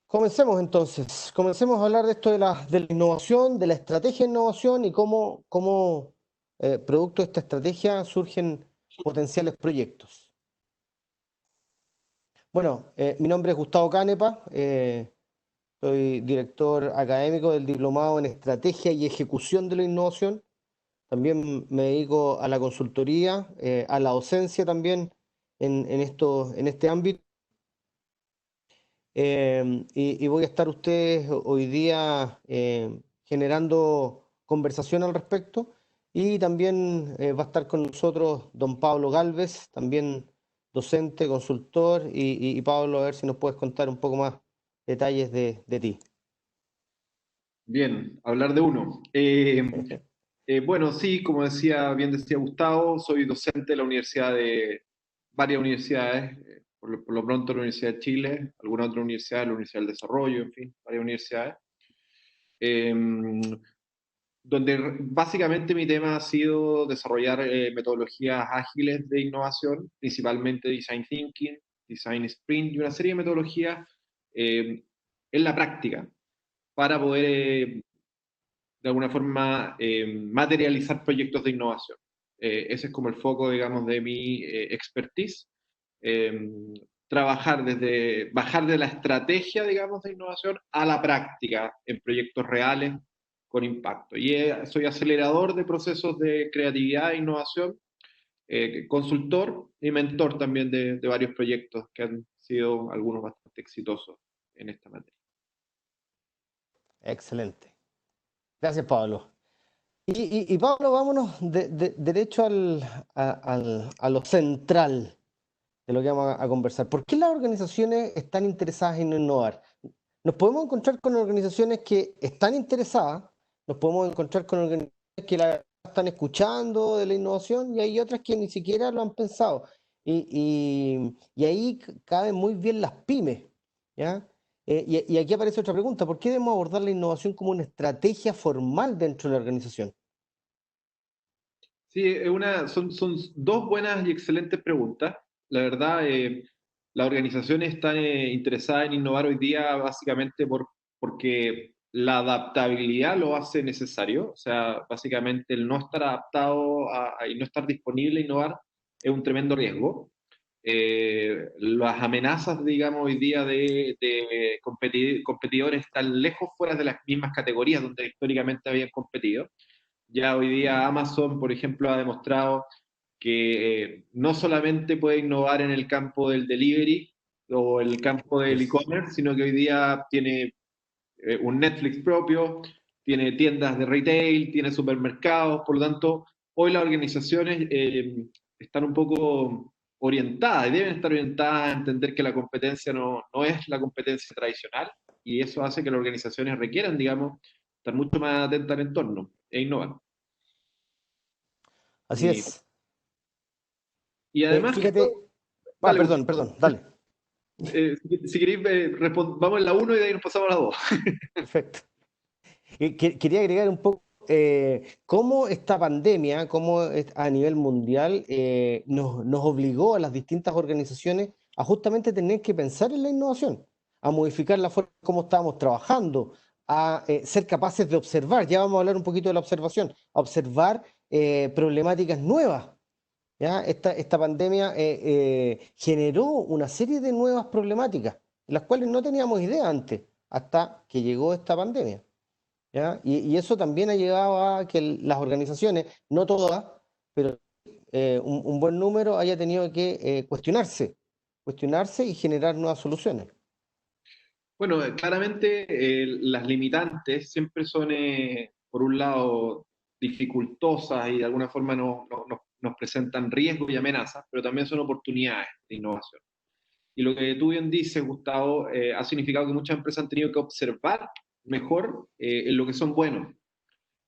Comencemos entonces, comencemos a hablar de esto de la innovación, de la estrategia de innovación y cómo producto de esta estrategia surgen potenciales proyectos. Bueno, mi nombre es Gustavo Canepa, soy director académico del Diplomado en Estrategia y Ejecución de la Innovación. También me dedico a la consultoría, a la docencia también en este ámbito. Y voy a estar ustedes hoy día generando conversación al respecto. Y también va a estar con nosotros don Pablo Galvez, también docente, consultor. Y Pablo, a ver si nos puedes contar un poco más detalles de ti. Bien, hablar de uno. Bueno, sí, como decía, bien decía Gustavo, soy docente de la universidad de varias universidades, por lo pronto la Universidad de Chile, alguna otra universidad, la Universidad del Desarrollo, en fin, varias universidades, eh, donde básicamente mi tema ha sido desarrollar metodologías ágiles de innovación, principalmente Design Thinking, Design Sprint y una serie de metodologías en la práctica para poder de alguna forma materializar proyectos de innovación. Ese es como el foco, digamos, de mi expertise. Eh, Trabajar desde, bajar de la estrategia, digamos, de innovación a la práctica en proyectos reales con impacto. Y soy acelerador de procesos de creatividad e innovación, consultor y mentor también de varios proyectos que han sido algunos bastante exitosos en esta materia. Excelente. Gracias, Pablo. Y Pablo, vámonos derecho a lo central de lo que vamos a conversar. ¿Por qué las organizaciones están interesadas en innovar? Nos podemos encontrar con organizaciones que están interesadas, nos podemos encontrar con organizaciones que la están escuchando de la innovación y hay otras que ni siquiera lo han pensado. Y ahí caben muy bien las pymes, ¿ya? Y aquí aparece otra pregunta: ¿por qué debemos abordar la innovación como una estrategia formal dentro de la organización? Sí, son dos buenas y excelentes preguntas. La verdad, las organizaciones están interesadas en innovar hoy día básicamente porque la adaptabilidad lo hace necesario. O sea, básicamente el no estar adaptado y no estar disponible a innovar es un tremendo riesgo. Las amenazas, digamos, hoy día de competidores están lejos fuera de las mismas categorías donde históricamente habían competido. Ya hoy día Amazon, por ejemplo, ha demostrado que no solamente puede innovar en el campo del delivery o el campo del Yes. e-commerce, sino que hoy día tiene un Netflix propio, tiene tiendas de retail, tiene supermercados, por lo tanto, hoy las organizaciones están un poco orientadas y deben estar orientadas a entender que la competencia no es la competencia tradicional y eso hace que las organizaciones requieran, digamos, estar mucho más atentas al entorno e innovar. Así Y, es. y además, Fíjate. dale, Gustavo, Perdón, dale. si queréis, vamos en la uno y de ahí nos pasamos a la 2. Perfecto. Quería agregar un poco cómo esta pandemia, a nivel mundial nos obligó a las distintas organizaciones a justamente tener que pensar en la innovación, a modificar la forma como estábamos trabajando, a ser capaces de observar. Ya vamos a hablar un poquito de la observación, a observar problemáticas nuevas. ¿Ya? Esta pandemia generó una serie de nuevas problemáticas, de las cuales no teníamos idea antes, hasta que llegó esta pandemia. ¿Ya? Y eso también ha llevado a que las organizaciones, no todas, pero un buen número, haya tenido que cuestionarse y generar nuevas soluciones. Bueno, claramente las limitantes siempre son, por un lado, dificultosas y de alguna forma nos presentan riesgos y amenazas, pero también son oportunidades de innovación. Y lo que tú bien dices, Gustavo, ha significado que muchas empresas han tenido que observar mejor en lo que son buenos, Así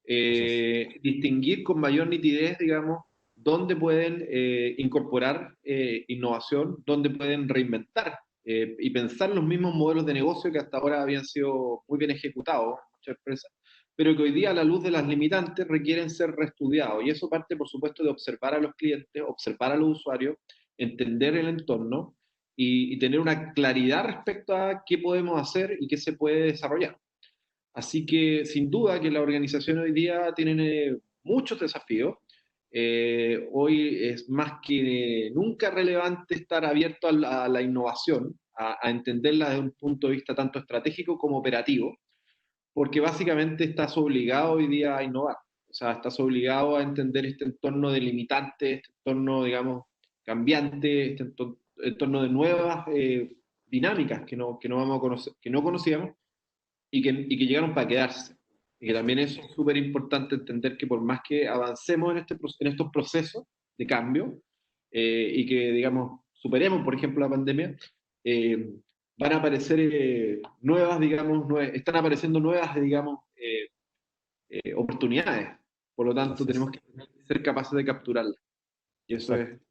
es. distinguir con mayor nitidez, digamos, dónde pueden incorporar innovación, dónde pueden reinventar y pensar los mismos modelos de negocio que hasta ahora habían sido muy bien ejecutados en muchas empresas, pero que hoy día a la luz de las limitantes requieren ser reestudiados. Y eso parte, por supuesto, de observar a los clientes, observar a los usuarios, entender el entorno y tener una claridad respecto a qué podemos hacer y qué se puede desarrollar. Así que sin duda que la organización hoy día tiene muchos desafíos. Hoy es más que nunca relevante estar abierto a la innovación, a entenderla desde un punto de vista tanto estratégico como operativo, porque básicamente estás obligado hoy día a innovar. O sea, estás obligado a entender este entorno delimitante, este entorno, digamos, cambiante, este entorno de nuevas dinámicas que no vamos a conocer, que no conocíamos y que llegaron para quedarse. Y que también es súper importante entender que por más que avancemos en estos procesos de cambio y que, digamos, superemos, por ejemplo, la pandemia, eh, van a aparecer nuevas, digamos, están apareciendo nuevas, digamos, oportunidades. Por lo tanto, Así es. tenemos que ser capaces de capturarlas. Y Exacto.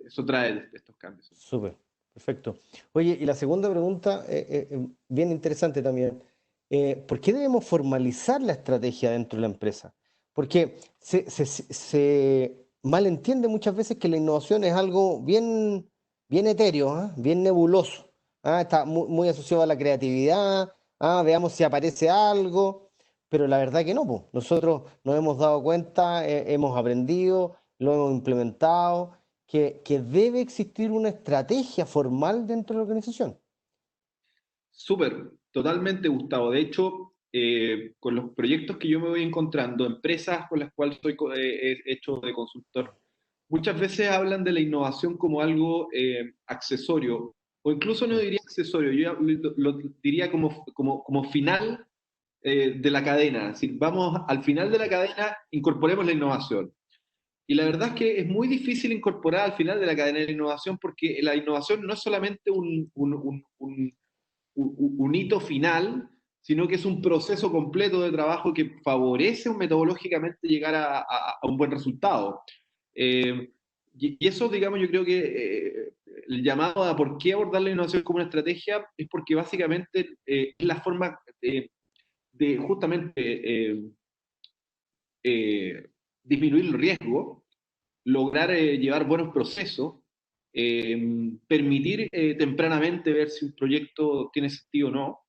eso trae estos cambios. Súper. Perfecto. Oye, y la segunda pregunta, bien interesante también. ¿Por qué debemos formalizar la estrategia dentro de la empresa? Porque se malentiende muchas veces que la innovación es algo bien, bien etéreo, ¿ah? Bien nebuloso. ¿Ah? Está muy asociado a la creatividad. ¿Ah? Veamos si aparece algo. Pero la verdad que no, po. Nosotros nos hemos dado cuenta, hemos aprendido, lo hemos implementado que debe existir una estrategia formal dentro de la organización. Súper, totalmente, Gustavo. De hecho, con los proyectos que yo me voy encontrando, empresas con las cuales he hecho de consultor, muchas veces hablan de la innovación como algo accesorio, o incluso no Mm. diría accesorio, yo lo diría como final de la cadena. Es decir, vamos al final de la cadena, incorporemos la innovación. Y la verdad es que es muy difícil incorporar al final de la cadena de la innovación porque la innovación no es solamente un hito final, sino que es un proceso completo de trabajo que favorece metodológicamente llegar a un buen resultado. Eh, y eso, digamos, yo creo que el llamado a por qué abordar la innovación como una estrategia es porque básicamente es la forma de justamente eh, disminuir el riesgo, lograr llevar buenos procesos, permitir tempranamente ver si un proyecto tiene sentido o no,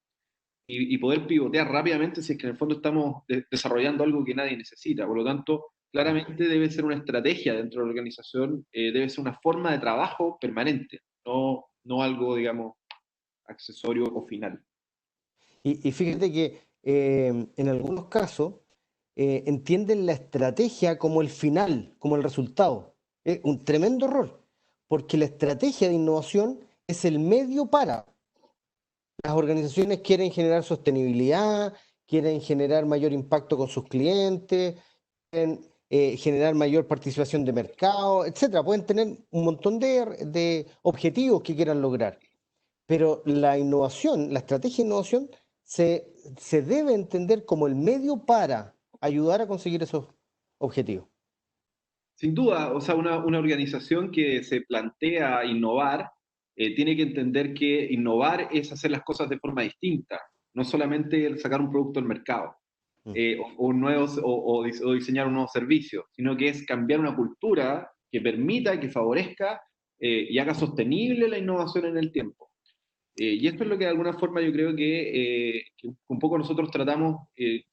y poder pivotear rápidamente si es que en el fondo estamos desarrollando algo que nadie necesita. Por lo tanto, Mm. claramente debe ser una estrategia dentro de la organización, debe ser una forma de trabajo permanente, no algo, digamos, accesorio o final. Y fíjate que en algunos casos entienden la estrategia como el final, como el resultado. Es un tremendo error, porque la estrategia de innovación es el medio para. Las organizaciones quieren generar sostenibilidad, quieren generar mayor impacto con sus clientes, quieren generar mayor participación de mercado, etcétera. Pueden tener un montón de objetivos que quieran lograr, pero la innovación, la estrategia de innovación, se debe entender como el medio para ayudar a conseguir esos objetivos. Sin duda, o sea, una organización que se plantea innovar tiene que entender que innovar es hacer las cosas de forma distinta, no solamente sacar un producto al mercado Mm. o diseñar un nuevo servicio, sino que es cambiar una cultura que permita, que favorezca y haga sostenible la innovación en el tiempo. Y esto es lo que de alguna forma yo creo que un poco nosotros tratamos,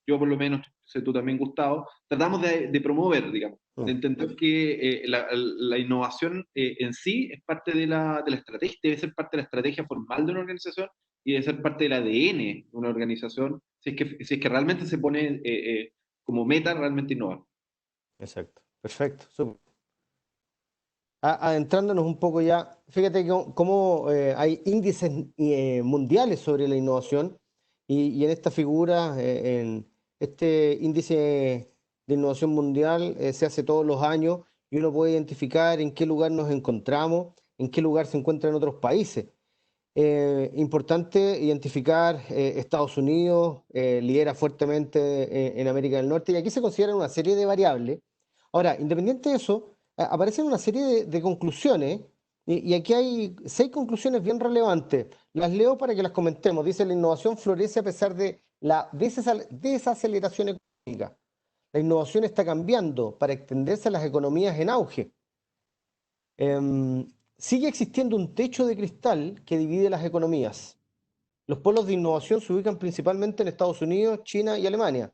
yo por lo menos, sé tú también, Gustavo, tratamos de promover, digamos, de Mm. entender que la innovación en sí es parte de la estrategia, debe ser parte de la estrategia formal de una organización y debe ser parte del ADN de una organización, si es que realmente se pone como meta realmente innovar. Exacto. Perfecto. Súper. Adentrándonos un poco ya, fíjate cómo hay índices mundiales sobre la innovación y en esta figura, en este índice de innovación mundial se hace todos los años y uno puede identificar en qué lugar nos encontramos, en qué lugar se encuentran otros países. Importante identificar Estados Unidos, lidera fuertemente en América del Norte y aquí se consideran una serie de variables. Ahora, independiente de eso, aparecen una serie de conclusiones y aquí hay 6 conclusiones bien relevantes. Las leo para que las comentemos. Dice, la innovación florece a pesar de la desaceleración económica. La innovación está cambiando para extenderse a las economías en auge. Em, sigue existiendo un techo de cristal que divide las economías. Los polos de innovación se ubican principalmente en Estados Unidos, China y Alemania.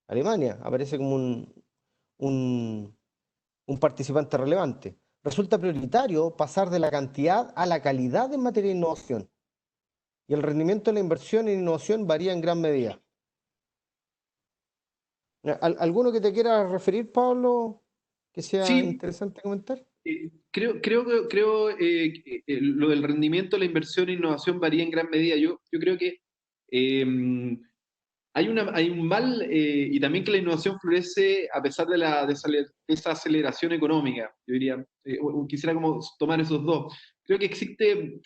Alemania aparece como un, un participante relevante. Resulta prioritario pasar de la cantidad a la calidad en materia de innovación. Y el rendimiento de la inversión en innovación varía en gran medida. ¿Alguno que te quiera referir, Pablo, que sea Sí, interesante comentar? creo que lo del rendimiento, la inversión e innovación varía en gran medida. Yo creo que eh, hay un mal, y también que la innovación florece a pesar de esa aceleración económica. Yo diría, quisiera como tomar esos dos. Creo que existe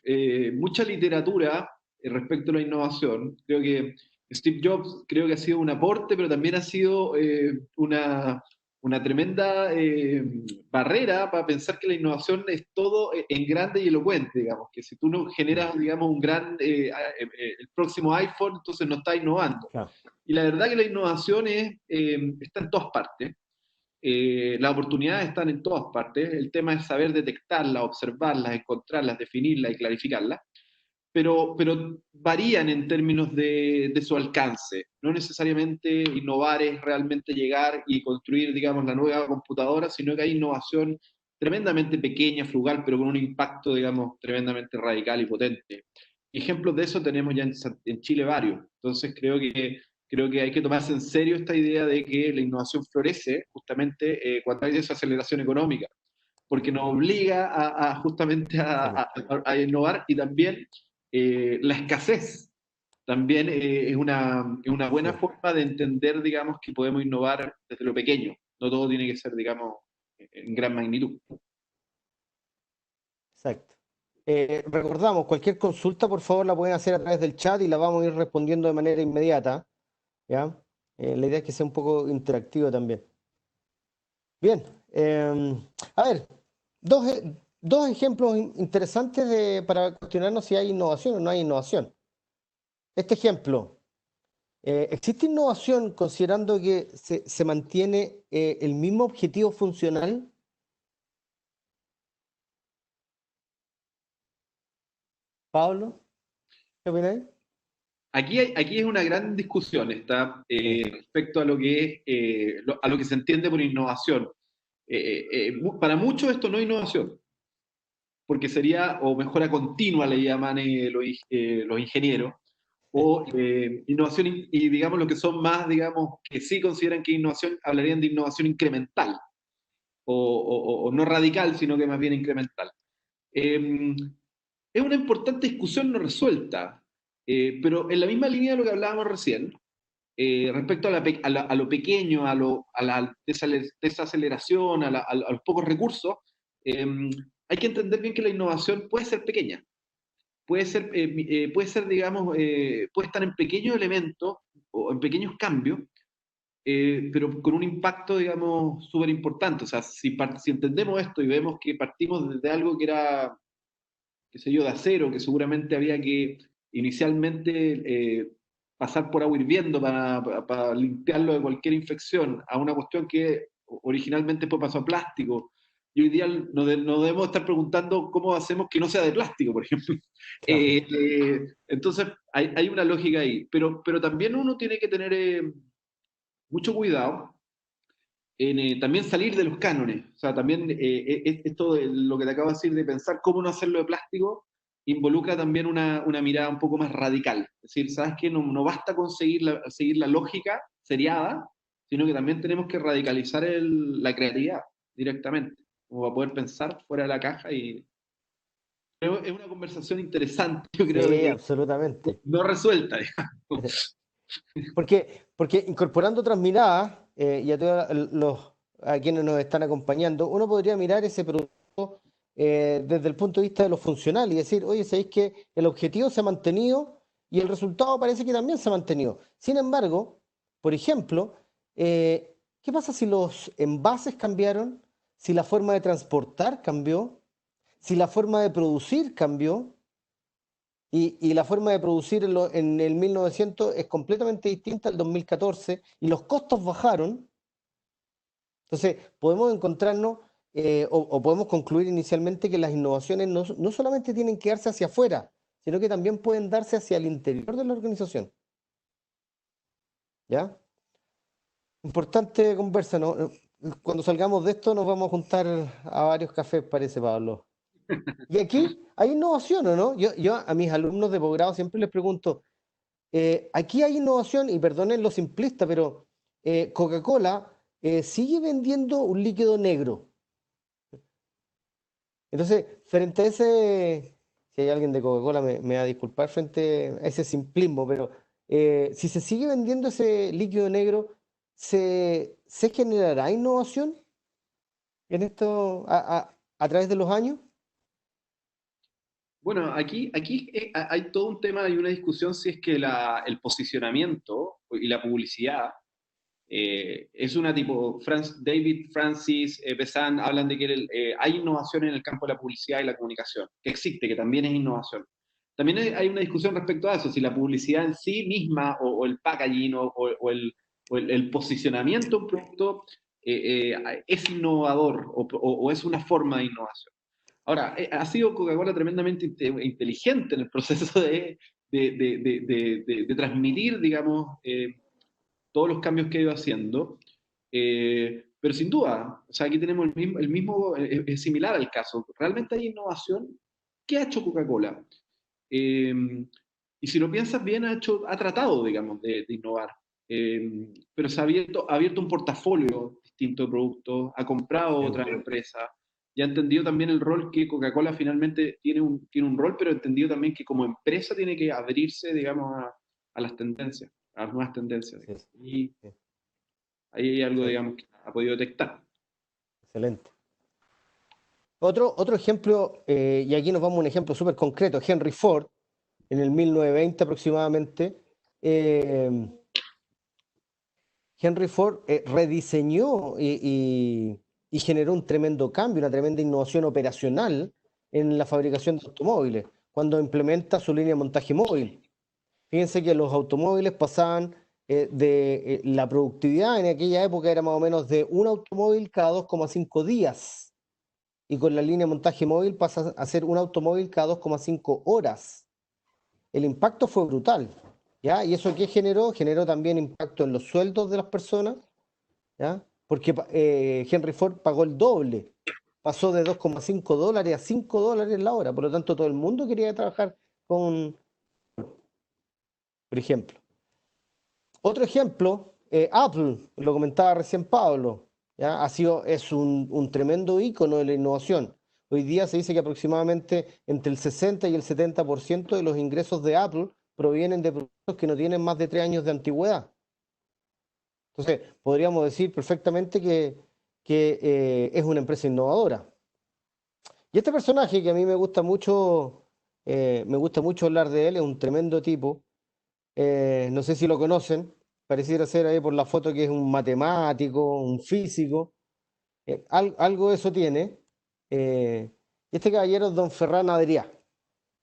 mucha literatura respecto a la innovación. Creo que Steve Jobs creo que ha sido un aporte, pero también ha sido una tremenda barrera para pensar que la innovación es todo en grande y elocuente, digamos, que si tú no Mm, generas, digamos, el próximo iPhone, entonces no estás innovando. claro, Y la verdad que la innovación está en todas partes. Las oportunidades están en todas partes. El tema es saber detectarlas, observarlas, encontrarlas, definirlas y clarificarlas. Pero varían en términos de su alcance. No necesariamente innovar es realmente llegar y construir, digamos, la nueva computadora, sino que hay innovación tremendamente pequeña, frugal, pero con un impacto, digamos, tremendamente radical y potente. Ejemplos de eso tenemos ya en Chile varios. Entonces creo que hay que tomarse en serio esta idea de que la innovación florece justamente cuando hay esa aceleración económica, porque nos obliga justamente exacto. a innovar, y también la escasez también es una buena Sí, forma de entender, digamos, que podemos innovar desde lo pequeño. No todo tiene que ser, digamos, en gran magnitud. exacto. Recordamos, cualquier consulta, por favor, la pueden hacer a través del chat y la vamos a ir respondiendo de manera inmediata, ¿ya? La idea es que sea un poco interactivo también. Bien, a ver, dos ejemplos interesantes para cuestionarnos si hay innovación o no hay innovación. Este ejemplo, ¿existe innovación considerando que se mantiene el mismo objetivo funcional? Pablo, ¿qué opináis? Aquí es una gran discusión está, Sí, respecto a lo que es, a lo que se entiende por innovación. Para muchos esto no es innovación, porque sería, o mejora continua le llaman los ingenieros, o innovación, y digamos los que son más, digamos, que sí consideran que innovación, hablarían de innovación incremental, o no radical, sino que más bien incremental. Eh, es una importante discusión no resuelta, pero en la misma línea de lo que hablábamos recién, respecto a lo pequeño, a la desaceleración, a los pocos recursos, eh, hay que entender bien que la innovación puede ser pequeña, puede ser, digamos, puede estar en pequeños elementos o en pequeños cambios, pero con un impacto, digamos, súper importante. O sea, si entendemos esto y vemos que partimos desde algo que era, qué sé yo, de acero, que seguramente había que inicialmente pasar por agua hirviendo para limpiarlo de cualquier infección, a una cuestión que originalmente fue pasó a plástico. Y hoy día no debemos estar preguntando cómo hacemos que no sea de plástico, por ejemplo. claro. Entonces, hay una lógica ahí. Pero también uno tiene que tener mucho cuidado en también salir de los cánones. O sea, también esto de lo que te acabo de decir, de pensar cómo no hacerlo de plástico, involucra también una mirada un poco más radical. Es decir, ¿sabes qué? No basta con seguir la lógica seriada, sino que también tenemos que radicalizar la creatividad directamente, como para poder pensar fuera de la caja. Y pero es una conversación interesante, yo creo, Sí, absolutamente. no resuelta, digamos. Porque incorporando otras miradas, y a a quienes nos están acompañando, uno podría mirar ese producto desde el punto de vista de lo funcional y decir, oye, ¿sabéis que el objetivo se ha mantenido y el resultado parece que también se ha mantenido? Sin embargo, por ejemplo, ¿qué pasa si los envases cambiaron? Si la forma de transportar cambió, si la forma de producir cambió, y la forma de producir en el 1900 es completamente distinta al 2014 y los costos bajaron. Entonces, podemos encontrarnos o podemos concluir inicialmente que las innovaciones no solamente tienen que darse hacia afuera, sino que también pueden darse hacia el interior de la organización. ¿Ya? Importante conversa, ¿no? Cuando salgamos de esto nos vamos a juntar a varios cafés, parece, Pablo. Y aquí hay innovación, ¿o no? Yo a mis alumnos de posgrado siempre les pregunto, aquí hay innovación, y perdonen lo simplista, pero Coca-Cola sigue vendiendo un líquido negro. Entonces, frente a ese, si hay alguien de Coca-Cola me va a disculpar frente a ese simplismo, pero si se sigue vendiendo ese líquido negro, ¿se generará innovación en esto a través de los años? Bueno, aquí hay todo un tema y una discusión si es que el posicionamiento y la publicidad es una tipo, David Francis, Pesan, hablan de que hay innovación en el campo de la publicidad y la comunicación, que existe, que también es innovación. También hay una discusión respecto a eso, si la publicidad en sí misma o el packaging o el posicionamiento de un producto es innovador o es una forma de innovación. Ahora, ha sido Coca-Cola tremendamente inteligente en el proceso de transmitir, digamos, todos los cambios que ha ido haciendo. Pero sin duda, o sea, aquí tenemos es similar al caso. ¿Realmente hay innovación? ¿Qué ha hecho Coca-Cola? Eh, y si lo piensas bien, ha tratado, digamos, de innovar. Pero se ha abierto un portafolio distinto de productos, ha comprado otras empresas y ha entendido también el rol que Coca-Cola finalmente tiene un rol, pero ha entendido también que como empresa tiene que abrirse, digamos, a las tendencias, a las nuevas tendencias. Así es. Y Sí, ahí hay algo, sí, digamos, que ha podido detectar. excelente. Otro ejemplo, y aquí nos vamos a un ejemplo súper concreto, Henry Ford, en el 1920 aproximadamente, eh, Henry Ford rediseñó y generó un tremendo cambio, una tremenda innovación operacional en la fabricación de automóviles, cuando implementa su línea de montaje móvil. Fíjense que los automóviles pasaban la productividad en aquella época era más o menos de un automóvil cada 2,5 días. Y con la línea de montaje móvil pasa a ser un automóvil cada 2,5 horas. El impacto fue brutal, ¿ya? ¿Y eso qué generó? Generó también impacto en los sueldos de las personas, ¿ya? Porque Henry Ford pagó el doble, pasó de $2,5 a $5 la hora, por lo tanto todo el mundo quería trabajar con, por ejemplo. Otro ejemplo, Apple, lo comentaba recién Pablo, ¿ya? Es un tremendo ícono de la innovación. Hoy día se dice que aproximadamente entre el 60 y el 70% de los ingresos de Apple provienen de productos que no tienen más de 3 años de antigüedad. Entonces, podríamos decir perfectamente que es una empresa innovadora. Y este personaje que a mí me gusta mucho hablar de él, es un tremendo tipo. No sé si lo conocen, pareciera ser ahí por la foto que es un matemático, un físico, algo de eso tiene. Y este caballero es don Ferran Adrià,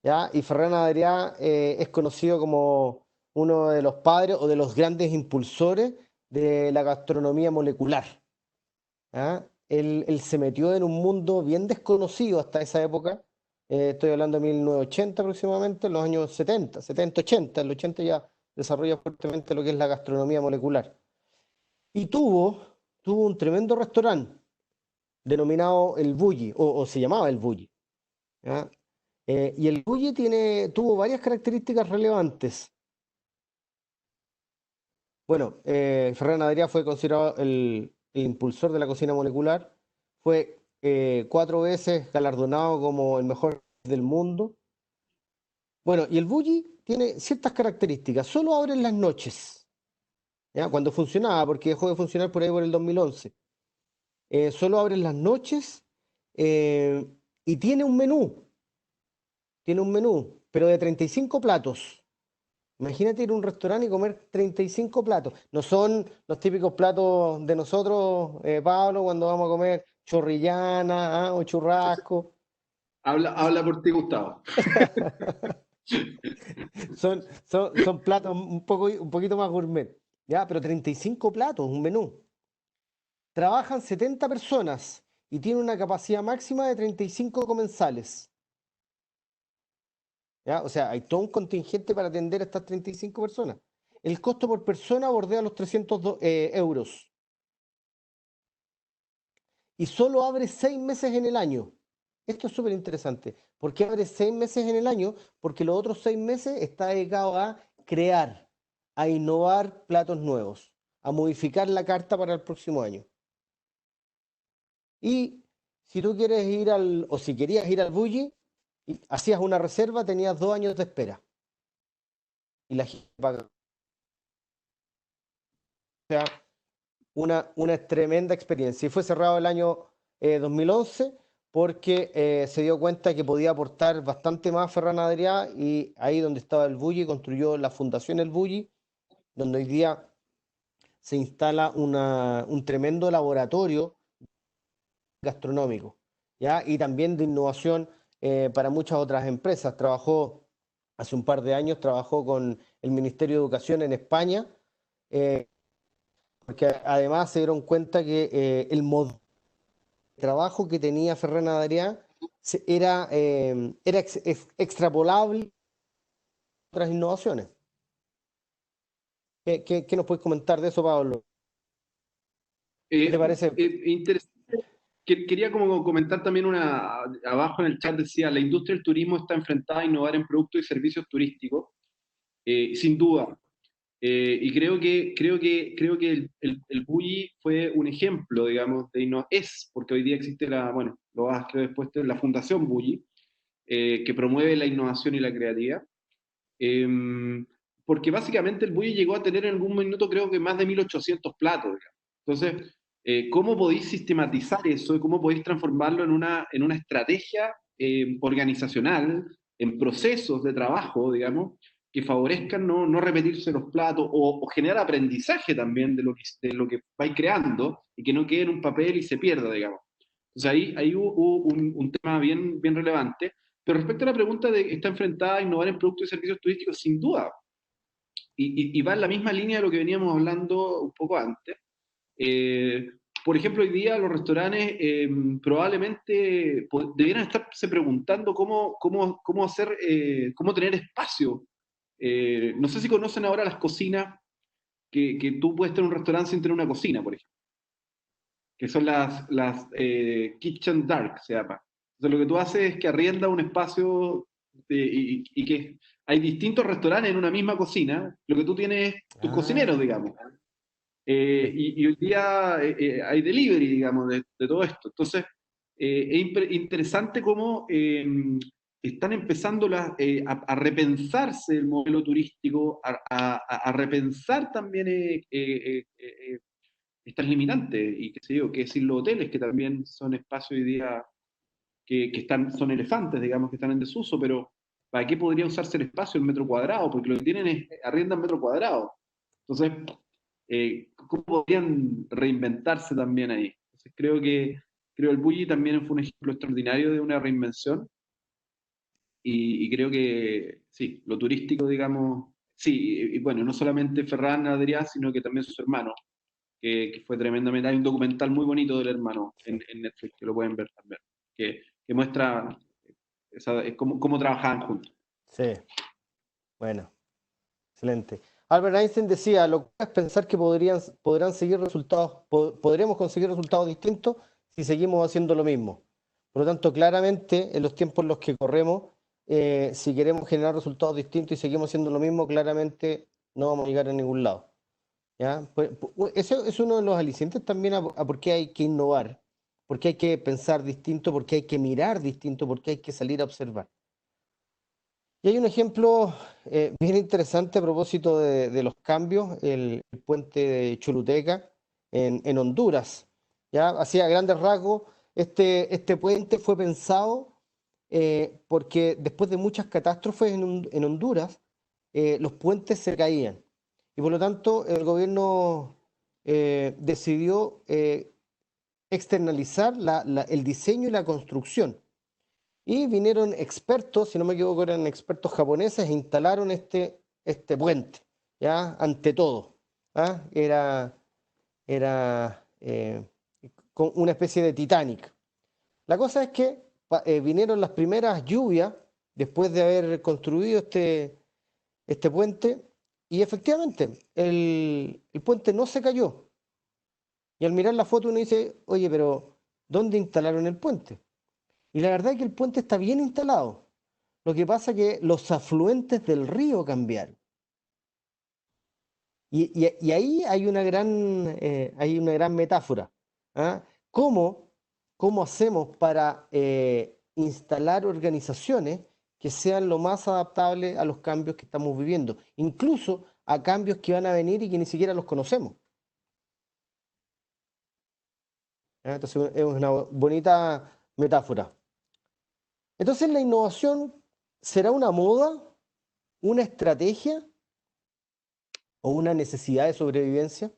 ¿ya? Y Ferran Adrià es conocido como uno de los padres o de los grandes impulsores de la gastronomía molecular. ¿Ya? Él se metió en un mundo bien desconocido hasta esa época. Estoy hablando de 1980 aproximadamente, en los años 70, 80. En el 80 ya desarrolla fuertemente lo que es la gastronomía molecular. Y tuvo un tremendo restaurante denominado El Bulli, o se llamaba El Bulli. ¿Ya? Y el Bulli tuvo varias características relevantes. Bueno, Ferran Adrià fue considerado el impulsor de la cocina molecular, fue 4 veces galardonado como el mejor del mundo. Bueno, y el Bulli tiene ciertas características, solo abre en las noches, ¿ya? Cuando funcionaba, porque dejó de funcionar por ahí por el 2011. Solo abre en las noches eh, y tiene un menú, pero de 35 platos. Imagínate ir a un restaurante y comer 35 platos. No son los típicos platos de nosotros, Pablo, cuando vamos a comer chorrillana, o churrasco. Habla por ti, Gustavo. Son platos un poquito más gourmet. Ya, pero 35 platos, un menú. Trabajan 70 personas y tiene una capacidad máxima de 35 comensales. ¿Ya? O sea, hay todo un contingente para atender a estas 35 personas. El costo por persona bordea los 300 euros y solo abre 6 meses en el año. Esto es súper interesante. ¿Por qué abre 6 meses en el año? Porque los otros 6 meses está dedicado a crear, a innovar platos nuevos, a modificar la carta para el próximo año. Y si tú quieres ir o si querías ir al Bulli, hacías una reserva, tenías 2 años de espera. Y la gente paga. O sea, una tremenda experiencia. Y fue cerrado el año 2011 porque se dio cuenta que podía aportar bastante más Ferran Adrià, y ahí donde estaba el Bulli construyó la Fundación El Bulli, donde hoy día se instala un tremendo laboratorio gastronómico, ¿ya? Y también de innovación para muchas otras empresas. Hace un par de años, trabajó con el Ministerio de Educación en España, eh, porque además se dieron cuenta que el modelo de trabajo que tenía Ferran Adrià era extrapolable a otras innovaciones. ¿Qué nos puedes comentar de eso, Pablo? ¿Qué te parece? Interesante. Quería como comentar también abajo en el chat decía, la industria del turismo está enfrentada a innovar en productos y servicios turísticos, sin duda. Y creo que el Bulli fue un ejemplo, digamos, porque hoy día existe bueno, lo vas creo después, la Fundación Bulli, que promueve la innovación y la creatividad. Eh, Porque básicamente el Bulli llegó a tener en algún minuto creo que más de 1800 platos, digamos. Entonces, ¿cómo podéis sistematizar eso y cómo podéis transformarlo en una estrategia organizacional, en procesos de trabajo, digamos, que favorezcan no repetirse los platos o generar aprendizaje también de lo que vais creando y que no quede en un papel y se pierda, digamos? Entonces ahí hubo un tema bien, bien relevante. Pero respecto a la pregunta de ¿está enfrentada a innovar en productos y servicios turísticos? Sin duda. Y va en la misma línea de lo que veníamos hablando un poco antes. Eh, por ejemplo, hoy día los restaurantes probablemente debieran estarse preguntando cómo hacer, cómo tener espacio. No sé si conocen ahora las cocinas, que tú puedes tener un restaurante sin tener una cocina, por ejemplo, que son las Kitchen Dark, se llama. Entonces, lo que tú haces es que arrienda un espacio y que hay distintos restaurantes en una misma cocina, lo que tú tienes es tus cocineros, Ah, digamos. sí. Y hoy día hay delivery, digamos, de todo esto. Entonces, es interesante cómo están empezando a repensarse el modelo turístico, a repensar también estas limitantes, y qué sé yo, qué decir los hoteles, que también son espacios hoy día son elefantes, digamos, que están en desuso, pero ¿para qué podría usarse el espacio en metro cuadrado? Porque lo que tienen es arriendan metro cuadrado. Entonces, ¿cómo podrían reinventarse también ahí? Entonces, creo el Bulli también fue un ejemplo extraordinario de una reinvención, y creo que sí, lo turístico, digamos, sí, y bueno, no solamente Ferran Adrià, sino que también sus hermanos, que fue tremendamente. Hay un documental muy bonito del hermano Sí, en Netflix, que lo pueden ver también, que muestra cómo trabajaban juntos. sí, bueno, excelente. Albert Einstein decía, lo que es pensar que podrán seguir podremos conseguir resultados distintos si seguimos haciendo lo mismo. Por lo tanto, claramente, en los tiempos en los que corremos, si queremos generar resultados distintos y seguimos haciendo lo mismo, claramente no vamos a llegar a ningún lado. ¿Ya? Eso es uno de los alicientes también a por qué hay que innovar, por qué hay que pensar distinto, por qué hay que mirar distinto, por qué hay que salir a observar. Y hay un ejemplo bien interesante a propósito de los cambios, el puente de Choluteca en Honduras. ¿Ya? Así a grandes rasgos, este puente fue pensado porque después de muchas catástrofes en Honduras, los puentes se caían. Y por lo tanto, el gobierno decidió externalizar el diseño y la construcción. Y vinieron expertos, si no me equivoco, eran expertos japoneses, e instalaron este puente, ¿ya? Ante todo. ¿Ah? Era con una especie de Titanic. La cosa es que vinieron las primeras lluvias después de haber construido este puente y efectivamente el puente no se cayó. Y al mirar la foto uno dice, oye, pero ¿dónde instalaron el puente? Y la verdad es que el puente está bien instalado. Lo que pasa es que los afluentes del río cambiaron. Y ahí hay una gran metáfora. ¿Ah? ¿Cómo, cómo hacemos para instalar organizaciones que sean lo más adaptables a los cambios que estamos viviendo, incluso a cambios que van a venir y que ni siquiera los conocemos? ¿Ah? Entonces es una bonita metáfora. Entonces la innovación será una moda, una estrategia o una necesidad de sobrevivencia.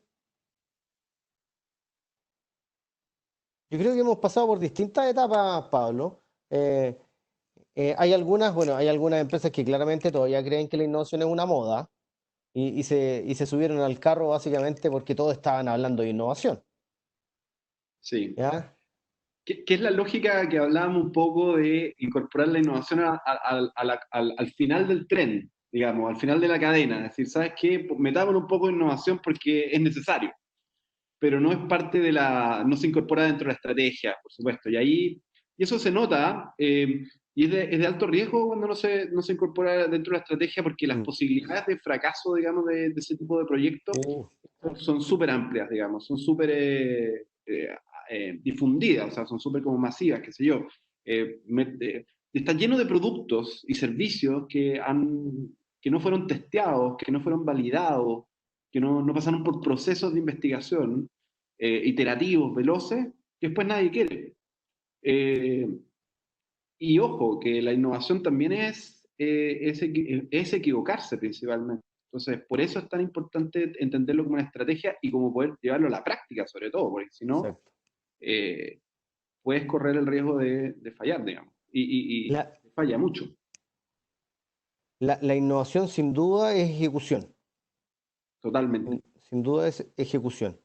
Yo creo que hemos pasado por distintas etapas, Pablo. Eh, hay algunas empresas que claramente todavía creen que la innovación es una moda y se subieron al carro básicamente porque todos estaban hablando de innovación. Sí. ¿Ya? Que es la lógica que hablábamos un poco de incorporar la innovación al final del tren, digamos, al final de la cadena. Es decir, ¿sabes qué? Metámosle un poco de innovación porque es necesario, pero no es parte de no se incorpora dentro de la estrategia, por supuesto. Y eso se nota, y es de alto riesgo cuando no se incorpora dentro de la estrategia porque las Mm. posibilidades de fracaso, digamos, de ese tipo de proyectos Uh, son súper amplias, digamos, son súper difundidas, o sea, son súper como masivas, qué sé yo. Está lleno de productos y servicios que no fueron testeados, que no fueron validados, que no pasaron por procesos de investigación iterativos, veloces, que después nadie quiere. Eh, y ojo, que la innovación también es equivocarse principalmente. Entonces, por eso es tan importante entenderlo como una estrategia y como poder llevarlo a la práctica, sobre todo, porque si no, exacto. eh, puedes correr el riesgo de fallar, digamos. Y La, falla mucho, la innovación sin duda es ejecución. totalmente. Sin duda es ejecución.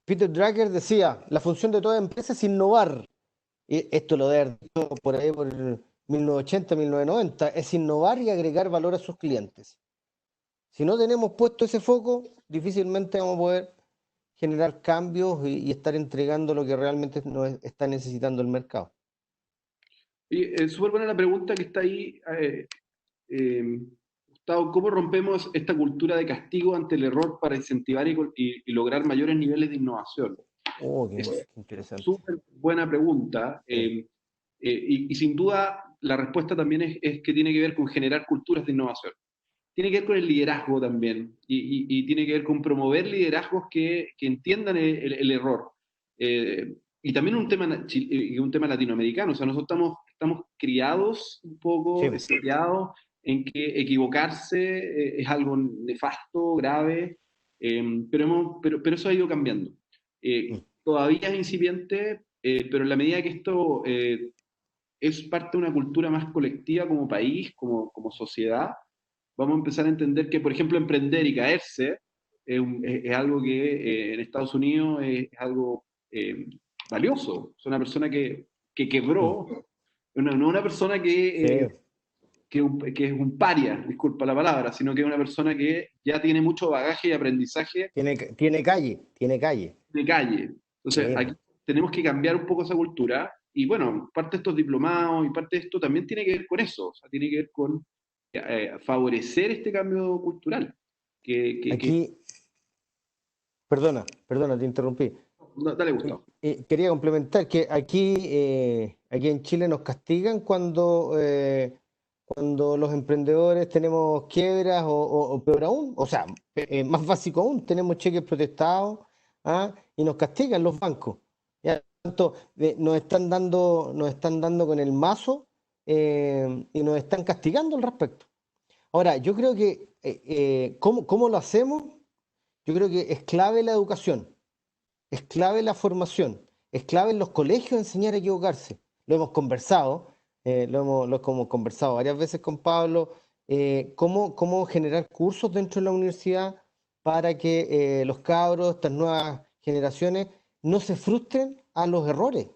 Peter Drucker decía, la función de toda empresa es innovar. Y esto lo debe haber dicho por ahí por 1980, 1990, es innovar y agregar valor a sus clientes. Si no tenemos puesto ese foco, difícilmente vamos a poder generar cambios y estar entregando lo que realmente está necesitando el mercado. Y es súper buena la pregunta que está ahí, eh, Gustavo, ¿cómo rompemos esta cultura de castigo ante el error para incentivar y lograr mayores niveles de innovación? Oh, qué, Es qué interesante. súper buena pregunta. Sí, Y sin duda la respuesta también es que tiene que ver con generar culturas de innovación. Tiene que ver con el liderazgo también y tiene que ver con promover liderazgos que entiendan el error. Y también un tema latinoamericano, o sea, nosotros estamos criados un sí, poco, criados en que equivocarse es algo nefasto, grave, pero eso ha ido cambiando. mm, Todavía es incipiente, pero en la medida que esto es parte de una cultura más colectiva como país, como sociedad, vamos a empezar a entender que, por ejemplo, emprender y caerse es algo que en Estados Unidos es algo valioso. Es una persona que mm, quebró, no una persona sí, que es un paria, disculpa la palabra, sino que es una persona que ya tiene mucho bagaje y aprendizaje tiene calle, tiene calle. de calle. Entonces, Sí, aquí po. tenemos que cambiar un poco esa cultura. Y bueno, parte de estos diplomados y parte de esto también tiene que ver con eso, o sea, tiene que ver con favorecer este cambio cultural. Que Aquí, perdona, te interrumpí. no, dale, Gustavo. Quería complementar que aquí en Chile nos castigan cuando los emprendedores tenemos quiebras o peor aún, o sea, más básico aún, tenemos cheques protestados, ¿ah? Y nos castigan los bancos. Ya, tanto, nos están dando con el mazo y nos están castigando al respecto. Ahora, yo creo que, ¿cómo lo hacemos? Yo creo que es clave la educación. Es clave la formación, es clave en los colegios enseñar a equivocarse. Lo hemos conversado, lo hemos conversado varias veces con Pablo, cómo generar cursos dentro de la universidad para que los cabros, estas nuevas generaciones, no se frustren a los errores.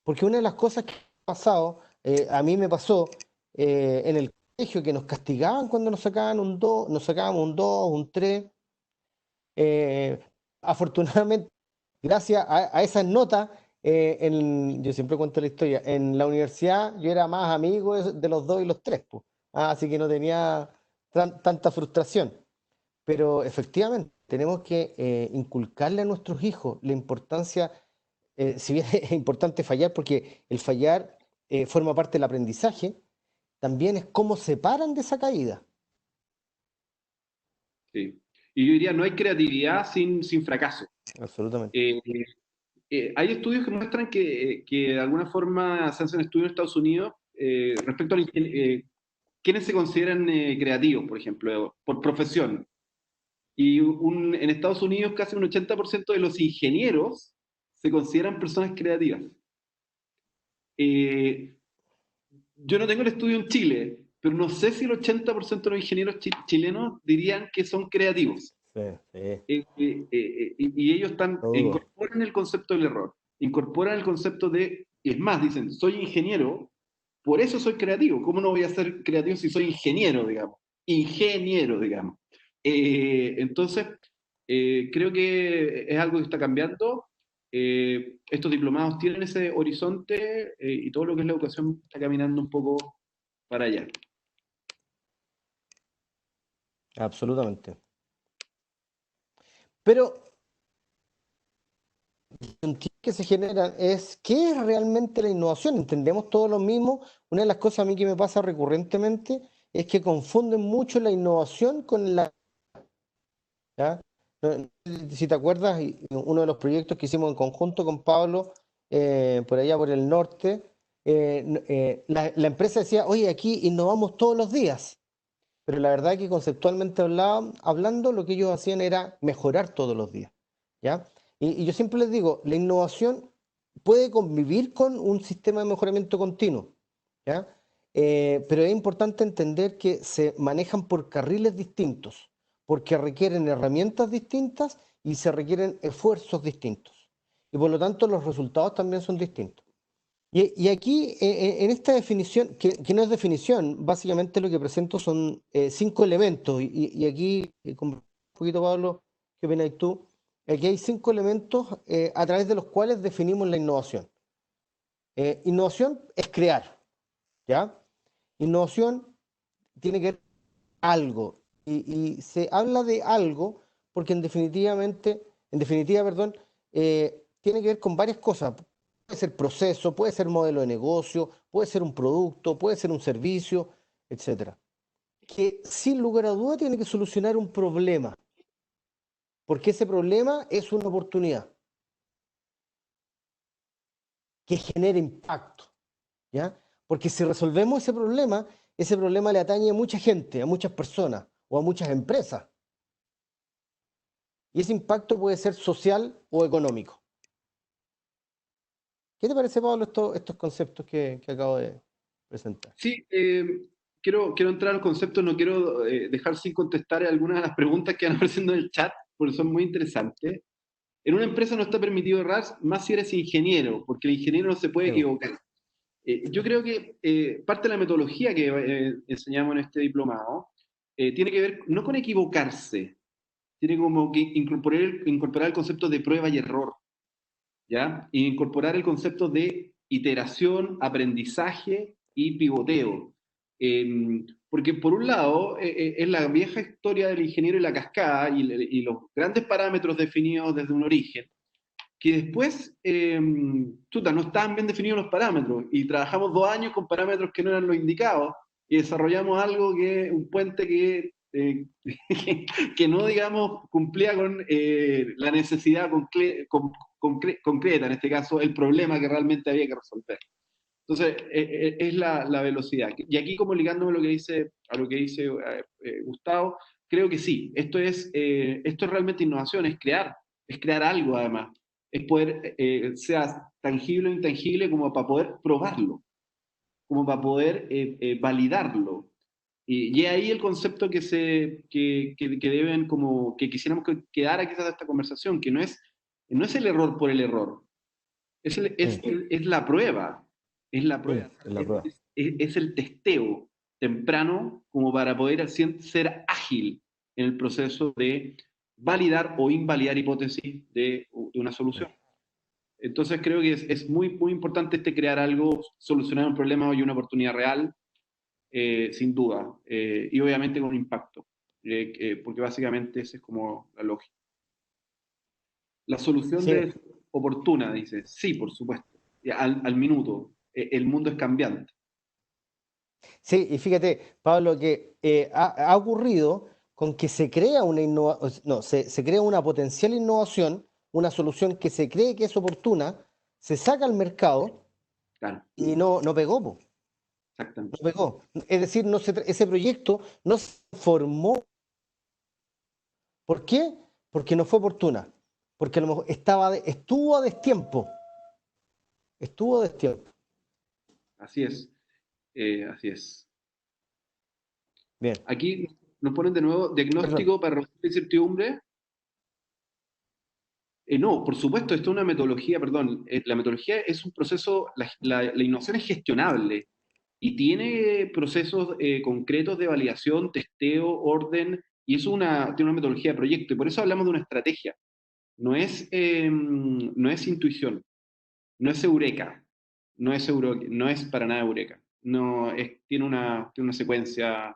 Porque una de las cosas que ha pasado, a mí me pasó en el colegio, que nos castigaban cuando nos sacaban un 2, nos sacábamos un 2, un 3. eh, Afortunadamente, gracias a esas notas, yo siempre cuento la historia, en la universidad yo era más amigo de los 2 y los 3, pues. Así que no tenía tanta frustración. Pero efectivamente, tenemos que inculcarle a nuestros hijos la importancia, si bien es importante fallar, porque el fallar forma parte del aprendizaje, también es cómo se paran de esa caída. Sí. Y yo diría, no hay creatividad sin fracaso. Absolutamente. Eh, hay estudios que muestran que de alguna forma se hacen estudios en Estados Unidos respecto a quiénes se consideran creativos, por ejemplo, por profesión. Y en Estados Unidos casi un 80% de los ingenieros se consideran personas creativas. Eh, yo no tengo el estudio en Chile, pero no sé si el 80% de los ingenieros chilenos dirían que son creativos. Sí, sí, Y ellos lo dudo. incorporan el concepto del error, incorporan el concepto de, y es más, dicen, soy ingeniero, por eso soy creativo. ¿Cómo no voy a ser creativo si soy ingeniero, digamos? Ingeniero, digamos. Entonces, creo que es algo que está cambiando. Estos diplomados tienen ese horizonte y todo lo que es la educación está caminando un poco para allá. Absolutamente. Pero que se generan es ¿qué es realmente la innovación? Entendemos todos lo mismo. Una de las cosas a mí que me pasa recurrentemente es que confunden mucho la innovación con la... ¿Ya? No sé si te acuerdas, uno de los proyectos que hicimos en conjunto con Pablo, por allá por el norte, la empresa decía, oye, aquí innovamos todos los días. Pero la verdad es que conceptualmente hablando, lo que ellos hacían era mejorar todos los días, ¿ya? Y yo siempre les digo, la innovación puede convivir con un sistema de mejoramiento continuo, ¿ya? Pero es importante entender que se manejan por carriles distintos, porque requieren herramientas distintas y se requieren esfuerzos distintos. Y por lo tanto los resultados también son distintos. Y aquí, en esta definición, que no es definición, básicamente lo que presento son 5 elementos. Y aquí, con un poquito, Pablo, ¿qué opinas tú? Aquí hay 5 elementos a través de los cuales definimos la innovación. Innovación es crear, ¿ya? Innovación tiene que ver con algo. Y se habla de algo porque en definitiva, perdón, tiene que ver con varias cosas. Puede ser proceso, puede ser modelo de negocio, puede ser un producto, puede ser un servicio, etcétera. Que sin lugar a duda tiene que solucionar un problema, porque ese problema es una oportunidad que genera impacto, ¿ya? Porque si resolvemos ese problema le atañe a mucha gente, a muchas personas o a muchas empresas. Y ese impacto puede ser social o económico. ¿Qué te parece, Pablo, estos conceptos que acabo de presentar? Sí, quiero entrar al concepto, no quiero dejar sin contestar algunas de las preguntas que van apareciendo en el chat, porque son muy interesantes. En una empresa no está permitido errar, más si eres ingeniero, porque el ingeniero no se puede Sí, bo. equivocar. Yo creo que parte de la metodología que enseñamos en este diplomado tiene que ver no con equivocarse, tiene como que incorporar el concepto de prueba y error, ¿ya? E incorporar el concepto de iteración, aprendizaje y pivoteo. Porque por un lado es la vieja historia del ingeniero y la cascada y los grandes parámetros definidos desde un origen, que después, chuta, no estaban bien definidos los parámetros y trabajamos 2 años con parámetros que no eran los indicados y desarrollamos algo que, un puente que no, digamos, cumplía con la necesidad concreta, en este caso, el problema que realmente había que resolver. Entonces, es la velocidad. Y aquí, como ligándome a lo que dice Gustavo, creo que sí, esto es realmente innovación, es crear algo además, es poder, sea tangible o intangible, como para poder probarlo, como para poder validarlo. Y es ahí el concepto que deben, como que quisiéramos que quedara quizás de esta conversación, que no es el error por el error, Mm, es la prueba, es la mm, prueba, es la prueba. es el testeo temprano como para poder ser ágil en el proceso de validar o invalidar hipótesis de una Mm. solución. Entonces creo que es muy importante crear algo, solucionar un problema y una oportunidad real, sin duda, y obviamente con impacto, porque básicamente esa es como la lógica. La solución Sí, debe ser oportuna, dice. Sí, por supuesto. Y al minuto. El mundo es cambiante. sí, y fíjate, Pablo, que ha ocurrido con que se crea una no, se crea una potencial innovación, una solución que se cree que es oportuna, se saca al mercado Claro, y no pegó, po, no exactamente. pegó. Es decir, ese proyecto no se formó. ¿Por qué? Porque no fue oportuna. Porque a lo mejor estuvo a destiempo. Estuvo a destiempo. Así es. Así es. Bien, Aquí nos ponen de nuevo perdón. diagnóstico para reducir la incertidumbre. No, por supuesto, esto es una metodología, perdón. La metodología es un proceso, la innovación es gestionable y tiene procesos concretos de validación, testeo, orden, y tiene una metodología de proyecto. Y por eso hablamos de una estrategia. No es intuición, no es eureka, no es para nada eureka. No, tiene una secuencia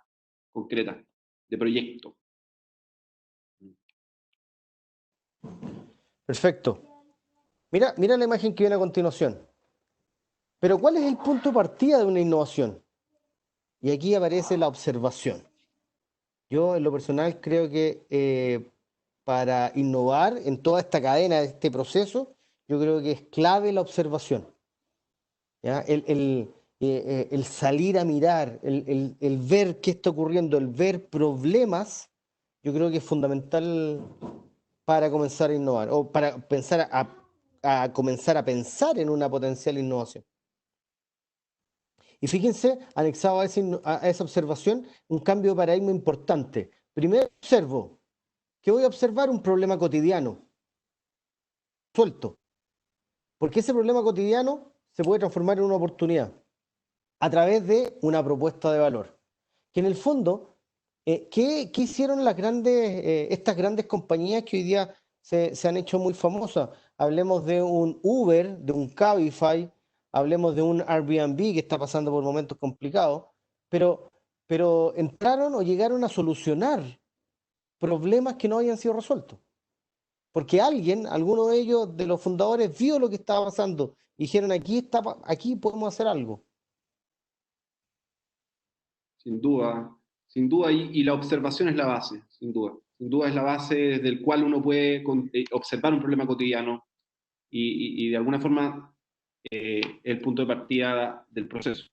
concreta de proyecto. Perfecto. Mira la imagen que viene a continuación. Pero ¿cuál es el punto de partida de una innovación? Y aquí aparece la observación. Yo, en lo personal, creo que para innovar en toda esta cadena, de este proceso, yo creo que es clave la observación. ¿Ya? El salir a mirar, el ver qué está ocurriendo, el ver problemas, yo creo que es fundamental para comenzar a innovar o para a comenzar a pensar en una potencial innovación. Y fíjense, anexado a esa observación, un cambio de paradigma importante. Primero observo, que voy a observar un problema cotidiano, suelto, porque ese problema cotidiano se puede transformar en una oportunidad a través de una propuesta de valor. Que en el fondo, ¿qué hicieron estas grandes compañías que hoy día se han hecho muy famosas? Hablemos de un Uber, de un Cabify, hablemos de un Airbnb que está pasando por momentos complicados, pero, pero entraron o llegaron a solucionar problemas que no habían sido resueltos. Porque alguno de ellos, de los fundadores, vio lo que estaba pasando y dijeron, aquí podemos hacer algo. Sin duda, y la observación es la base, sin duda. Sin duda es la base desde el cual uno puede observar un problema cotidiano y de alguna forma el punto de partida del proceso.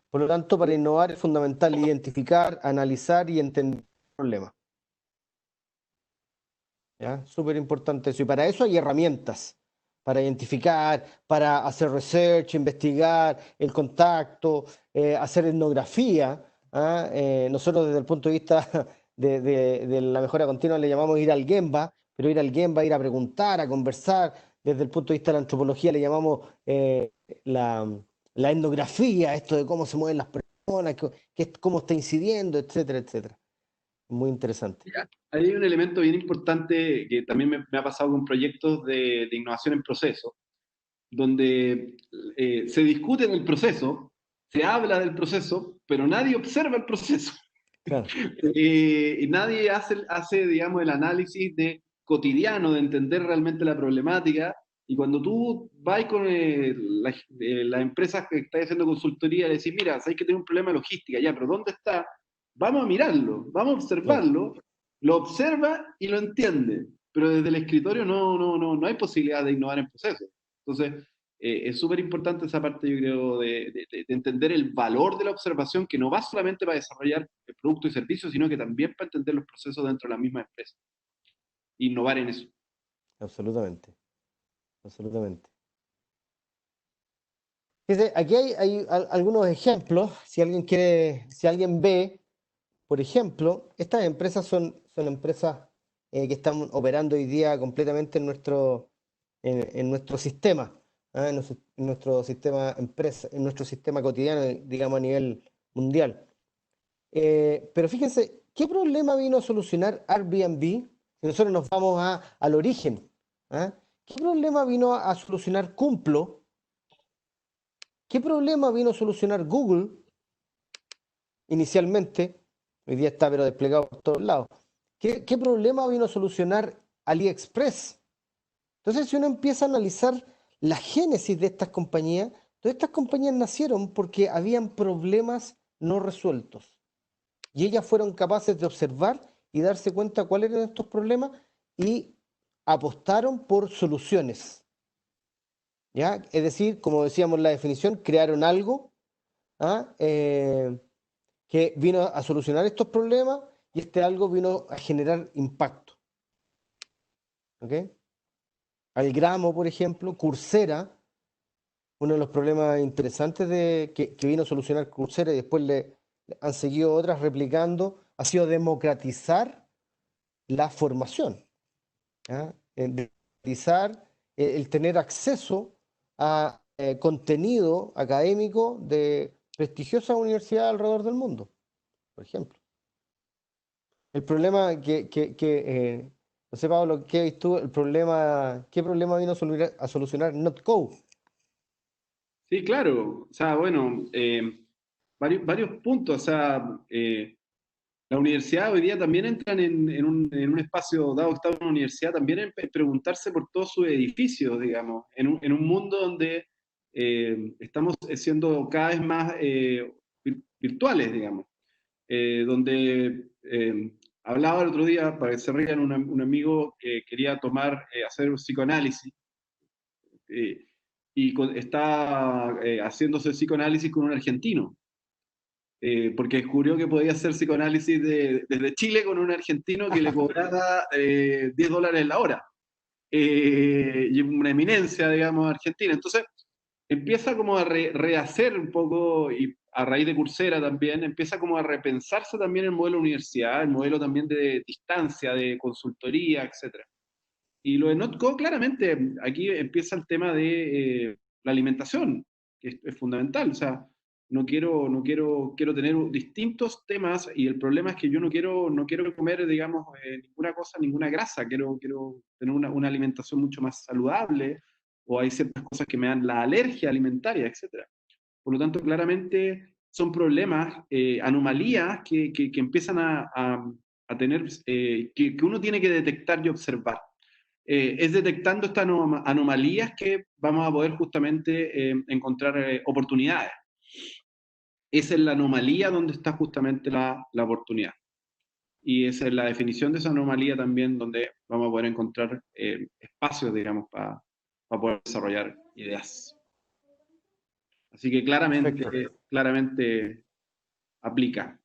Por lo tanto, para innovar es fundamental identificar, analizar y entender el problema. ¿Ya? Súper importante eso. Y para eso hay herramientas, para identificar, para hacer research, investigar el contacto, hacer etnografía. ¿Ah? Nosotros desde el punto de vista de la mejora continua le llamamos ir al Gemba, pero ir al Gemba, ir a preguntar, a conversar. Desde el punto de vista de la antropología le llamamos la, la etnografía, esto de cómo se mueven las personas, cómo está incidiendo, etcétera, etcétera. Muy interesante. Hay un elemento bien importante que también me ha pasado con proyectos de innovación en proceso, donde se discute del proceso, se habla del proceso, pero nadie observa el proceso. Claro. Y nadie digamos, el análisis cotidiano de entender realmente la problemática. Y cuando tú vas con las empresas que están haciendo consultoría, decís, mira, sabes que tengo un problema de logística, ya, pero ¿dónde está? Vamos a mirarlo, vamos a Claro. observarlo, lo observa y lo entiende. Pero desde el escritorio no hay posibilidad de innovar en procesos. Entonces, es súper importante esa parte, yo creo, de entender el valor de la observación, que no va solamente para desarrollar el producto y servicios, sino que también para entender los procesos dentro de la misma empresa. Innovar en eso. Absolutamente, absolutamente. Fíjese, aquí hay algunos ejemplos. Si alguien ve, por ejemplo, estas empresas son empresas que están operando hoy día completamente en nuestro sistema, ¿ah? En nuestro sistema empresa, en nuestro sistema cotidiano, digamos, a nivel mundial. Pero fíjense, ¿qué problema vino a solucionar Airbnb? Si nosotros nos vamos al origen, ¿ah? ¿Qué problema vino a solucionar Cumplo? ¿Qué problema vino a solucionar Google inicialmente? Hoy día está pero desplegado por todos lados. ¿Qué problema vino a solucionar AliExpress? Entonces, si uno empieza a analizar la génesis de todas estas compañías nacieron porque habían problemas no resueltos. Y ellas fueron capaces de observar y darse cuenta cuáles eran estos problemas y apostaron por soluciones. ¿Ya? Es decir, como decíamos en la definición, crearon algo, ¿ah? Que vino a solucionar estos problemas y este algo vino a generar impacto. ¿Ok? Al gramo, por ejemplo, Coursera, uno de los problemas interesantes que vino a solucionar Coursera y después le han seguido otras replicando, ha sido democratizar la formación. ¿Ya? Democratizar el tener acceso a contenido académico de prestigiosas universidades alrededor del mundo, por ejemplo. El problema no sé, Pablo, ¿qué ves tú? ¿Qué problema vino a solucionar NotCo? Sí, claro. O sea, bueno, varios puntos. O sea, la universidad hoy día también entran en un espacio, dado que está en una universidad, también en preguntarse por todos sus edificios, digamos, en un mundo donde estamos siendo cada vez más virtuales, digamos, donde hablaba el otro día, para que se rían, un amigo que quería hacer un psicoanálisis, eh, está haciéndose psicoanálisis con un argentino, porque descubrió que podía hacer psicoanálisis desde Chile con un argentino que le cobrara $10 la hora, y una eminencia, digamos, argentina. Entonces, empieza como a rehacer un poco, y a raíz de Coursera también, empieza como a repensarse también el modelo de universidad, el modelo también de distancia, de consultoría, etcétera. Y lo de NotCo, claramente, aquí empieza el tema de la alimentación, que es fundamental. O sea, quiero tener distintos temas, y el problema es que yo no quiero comer, digamos, ninguna cosa, ninguna grasa. Quiero tener una alimentación mucho más saludable, o hay ciertas cosas que me dan la alergia alimentaria, etcétera. Por lo tanto, claramente son problemas, anomalías que empiezan a tener, que uno tiene que detectar y observar. Es detectando estas anomalías que vamos a poder justamente encontrar oportunidades. Esa es la anomalía donde está justamente la oportunidad. Y esa es la definición de esa anomalía también, donde vamos a poder encontrar espacios, digamos, para poder desarrollar ideas. Así que Perfecto. claramente aplica.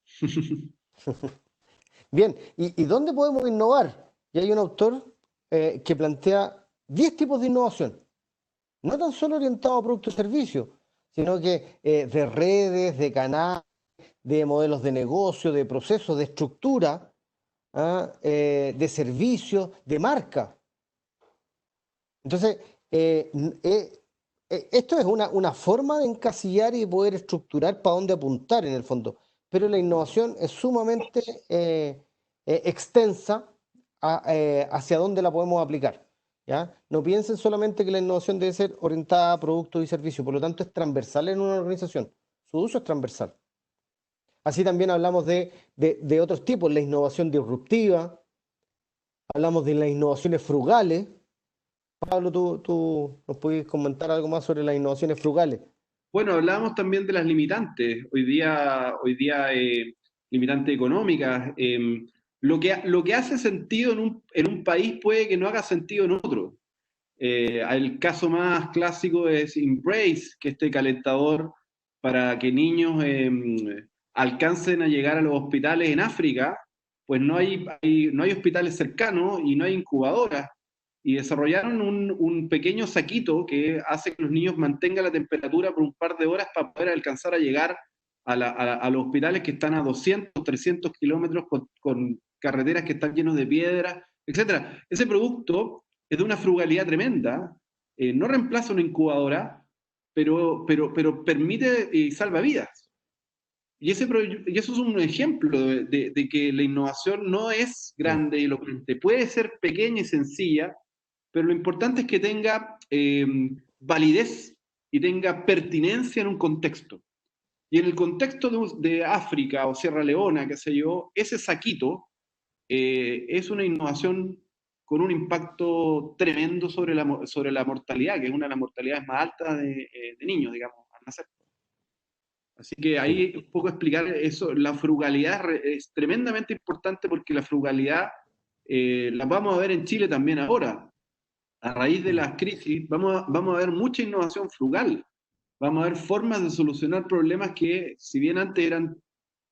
Bien, ¿y dónde podemos innovar? Y hay un autor que plantea 10 tipos de innovación, no tan solo orientado a productos y servicios, sino que de redes, de canales, de modelos de negocio, de procesos, de estructura, ¿ah? De servicios, de marca. Entonces, esto es una forma de encasillar y poder estructurar para dónde apuntar en el fondo, pero la innovación es sumamente extensa hacia dónde la podemos aplicar. ¿Ya? No piensen solamente que la innovación debe ser orientada a productos y servicios, por lo tanto es transversal en una organización. Su uso es transversal. Así también hablamos de otros tipos, la innovación disruptiva, hablamos de las innovaciones frugales. Pablo, tú nos puedes comentar algo más sobre las innovaciones frugales. Bueno, hablábamos también de las limitantes. Hoy día limitantes económicas. Lo que hace sentido en un país puede que no haga sentido en otro. El caso más clásico es Embrace, que es este calentador para que niños alcancen a llegar a los hospitales en África. Pues no hay hospitales cercanos y no hay incubadoras. Y desarrollaron un pequeño saquito que hace que los niños mantengan la temperatura por un par de horas para poder alcanzar a llegar a los hospitales que están a 200, 300 kilómetros, con carreteras que están llenos de piedras, etcétera. Ese producto es de una frugalidad tremenda, no reemplaza una incubadora, pero permite y salva vidas. Y eso es un ejemplo de que la innovación no es Mm. grande y elocuente, puede ser pequeña y sencilla, pero lo importante es que tenga validez y tenga pertinencia en un contexto. Y en el contexto de África o Sierra Leona, qué sé yo, ese saquito es una innovación con un impacto tremendo sobre la mortalidad, que es una de las mortalidades más altas de niños, digamos, al nacer. Así que Sí, ahí un poco explicar eso, la frugalidad es tremendamente importante porque la frugalidad la vamos a ver en Chile también ahora. A raíz de mm, las crisis vamos a ver mucha innovación frugal. Vamos a ver formas de solucionar problemas que, si bien antes eran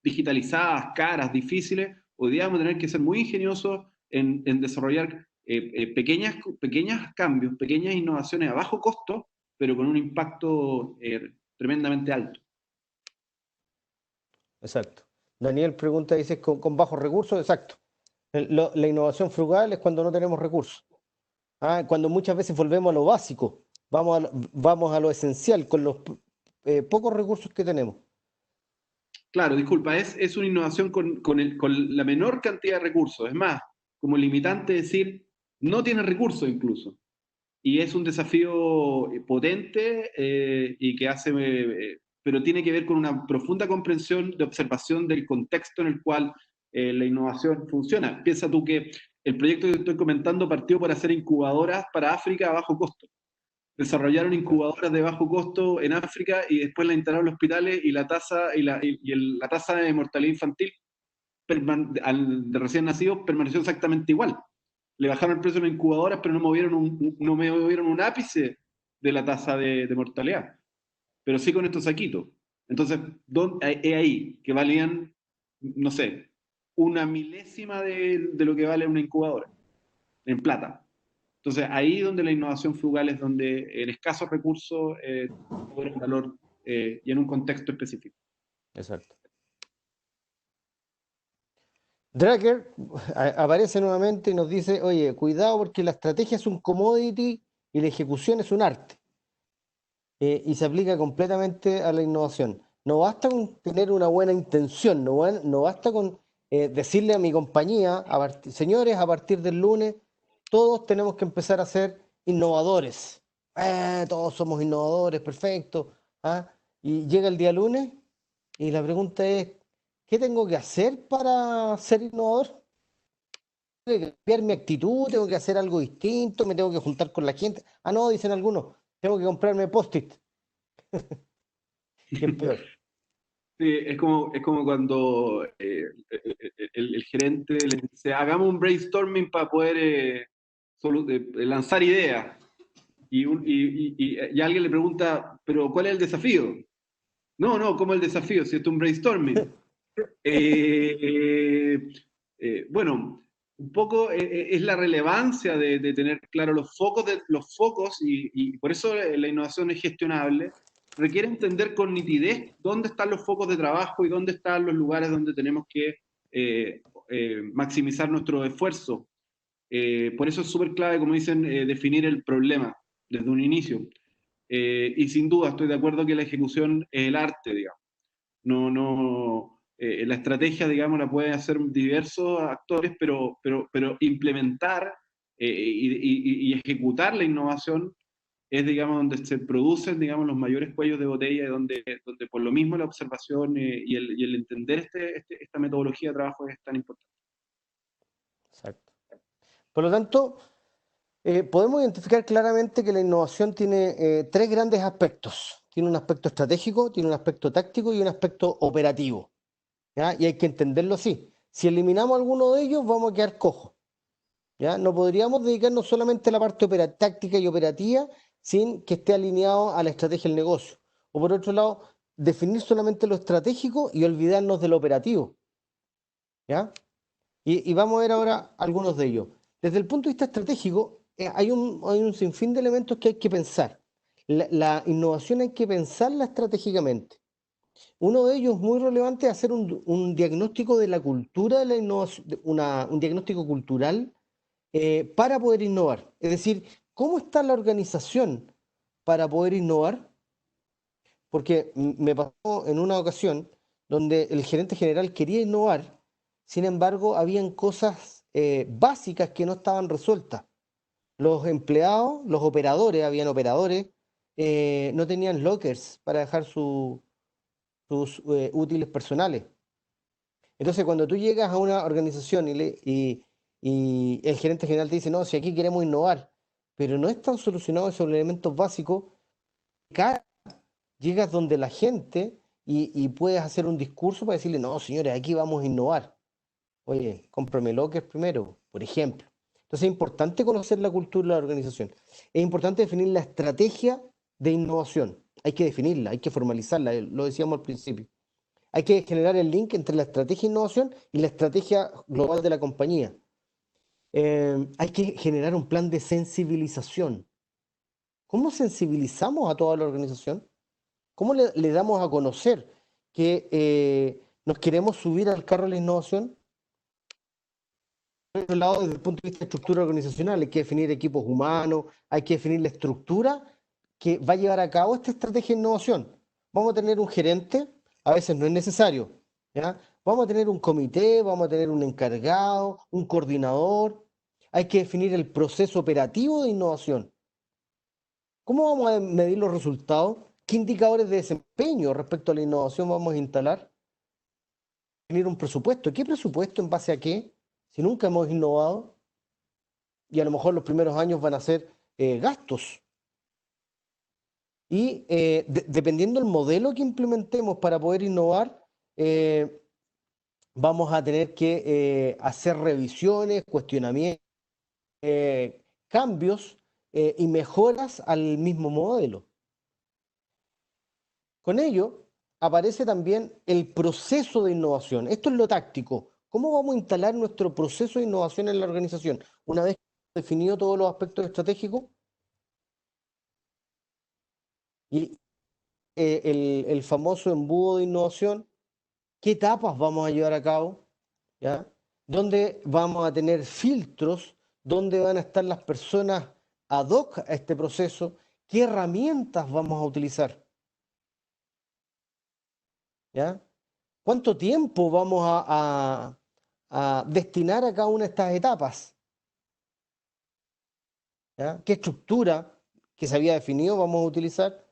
digitalizadas, caras, difíciles, hoy día vamos a tener que ser muy ingeniosos en desarrollar pequeños cambios, pequeñas innovaciones a bajo costo, pero con un impacto tremendamente alto. exacto. Daniel pregunta, dice, con bajos recursos, exacto. La innovación frugal es cuando no tenemos recursos. Cuando muchas veces volvemos a lo básico, vamos a lo esencial con los pocos recursos que tenemos. Claro, disculpa, es una innovación con la menor cantidad de recursos. Es más, como limitante decir, no tiene recursos incluso. Y es un desafío potente y que hace, pero tiene que ver con una profunda comprensión de observación del contexto en el cual la innovación funciona. Piensa tú que el proyecto que estoy comentando partió por hacer incubadoras para África a bajo costo. Desarrollaron Claro. incubadoras de bajo costo en África y después la instalaron en los hospitales y la tasa de mortalidad infantil de recién nacidos permaneció exactamente igual. Le bajaron el precio de las incubadoras, pero no movieron un ápice de la tasa de mortalidad. Pero sí con estos saquitos. Entonces, es ahí que valían, no sé, una milésima de lo que vale una incubadora en plata. Entonces, ahí donde la innovación frugal es donde en escasos recursos cobra un valor y en un contexto específico. Exacto. Drucker aparece nuevamente y nos dice, oye, cuidado porque la estrategia es un commodity y la ejecución es un arte. Y se aplica completamente a la innovación. No basta con tener una buena intención, no basta con decirle a mi compañía, señores, a partir del lunes, todos tenemos que empezar a ser innovadores. Todos somos innovadores, perfecto. ¿Ah? Y llega el día lunes y la pregunta es, ¿qué tengo que hacer para ser innovador? ¿Tengo que cambiar mi actitud? ¿Tengo que hacer algo distinto? ¿Me tengo que juntar con la gente? Ah, no, dicen algunos, tengo que comprarme post-it. ¿Qué es peor? Sí, es como cuando el gerente le dice, hagamos un brainstorming para poder lanzar ideas. Y alguien le pregunta, pero ¿cuál es el desafío? No, no, ¿cómo el desafío? Si esto es un brainstorming. Eh, eh, bueno, un poco es la relevancia de tener claro los focos y por eso la innovación es gestionable. Requiere entender con nitidez dónde están los focos de trabajo y dónde están los lugares donde tenemos que maximizar nuestro esfuerzo. Por eso es súper clave, como dicen, definir el problema desde un inicio. Y sin duda estoy de acuerdo que la ejecución es el arte, digamos. No, la estrategia, digamos, la pueden hacer diversos actores, pero implementar y ejecutar la innovación es, digamos, donde se producen, digamos, los mayores cuellos de botella y donde por lo mismo la observación y el entender esta metodología de trabajo es tan importante. Exacto. Por lo tanto, podemos identificar claramente que la innovación tiene tres grandes aspectos. Tiene un aspecto estratégico, tiene un aspecto táctico y un aspecto operativo. ¿Ya? Y hay que entenderlo así. Si eliminamos alguno de ellos, vamos a quedar cojos. ¿Ya? No podríamos dedicarnos solamente a la parte táctica y operativa sin que esté alineado a la estrategia del negocio. O por otro lado, definir solamente lo estratégico y olvidarnos de lo operativo. ¿Ya? Y vamos a ver ahora algunos de ellos. Desde el punto de vista estratégico, hay un sinfín de elementos que hay que pensar. La innovación hay que pensarla estratégicamente. Uno de ellos muy relevante es hacer un diagnóstico de la cultura de la innovación, un diagnóstico cultural para poder innovar. Es decir, ¿cómo está la organización para poder innovar? Porque me pasó en una ocasión donde el gerente general quería innovar, sin embargo, habían cosas básicas que no estaban resueltas. Los empleados, los operadores, habían operadores, no tenían lockers para dejar sus útiles personales. Entonces, cuando tú llegas a una organización y el gerente general te dice, no, si aquí queremos innovar, pero no están solucionados esos elementos básicos, acá llegas donde la gente y puedes hacer un discurso para decirle, no, señores, aquí vamos a innovar. Oye, cómprame lockers primero, por ejemplo. Entonces es importante conocer la cultura de la organización. Es importante definir la estrategia de innovación. Hay que definirla, hay que formalizarla, lo decíamos al principio. Hay que generar el link entre la estrategia de innovación y la estrategia global de la compañía. Hay que generar un plan de sensibilización. ¿Cómo sensibilizamos a toda la organización? ¿Cómo le damos a conocer que nos queremos subir al carro de la innovación? Por otro lado, desde el punto de vista de estructura organizacional, hay que definir equipos humanos, hay que definir la estructura que va a llevar a cabo esta estrategia de innovación. Vamos a tener un gerente, a veces no es necesario, ¿ya? Vamos a tener un comité, vamos a tener un encargado, un coordinador. Hay que definir el proceso operativo de innovación. ¿Cómo vamos a medir los resultados? ¿Qué indicadores de desempeño respecto a la innovación vamos a instalar? Definir un presupuesto. ¿Qué presupuesto en base a qué? Si nunca hemos innovado y a lo mejor los primeros años van a ser gastos. Y dependiendo del modelo que implementemos para poder innovar, eh, vamos a tener que hacer revisiones, cuestionamientos, cambios y mejoras al mismo modelo. Con ello aparece también el proceso de innovación. Esto es lo táctico. ¿Cómo vamos a instalar nuestro proceso de innovación en la organización? Una vez definido todos los aspectos estratégicos y el famoso embudo de innovación, ¿qué etapas vamos a llevar a cabo? ¿Ya? ¿Dónde vamos a tener filtros? ¿Dónde van a estar las personas ad hoc a este proceso? ¿Qué herramientas vamos a utilizar? ¿Ya? ¿Cuánto tiempo vamos a destinar a cada una de estas etapas? ¿Ya? ¿Qué estructura que se había definido vamos a utilizar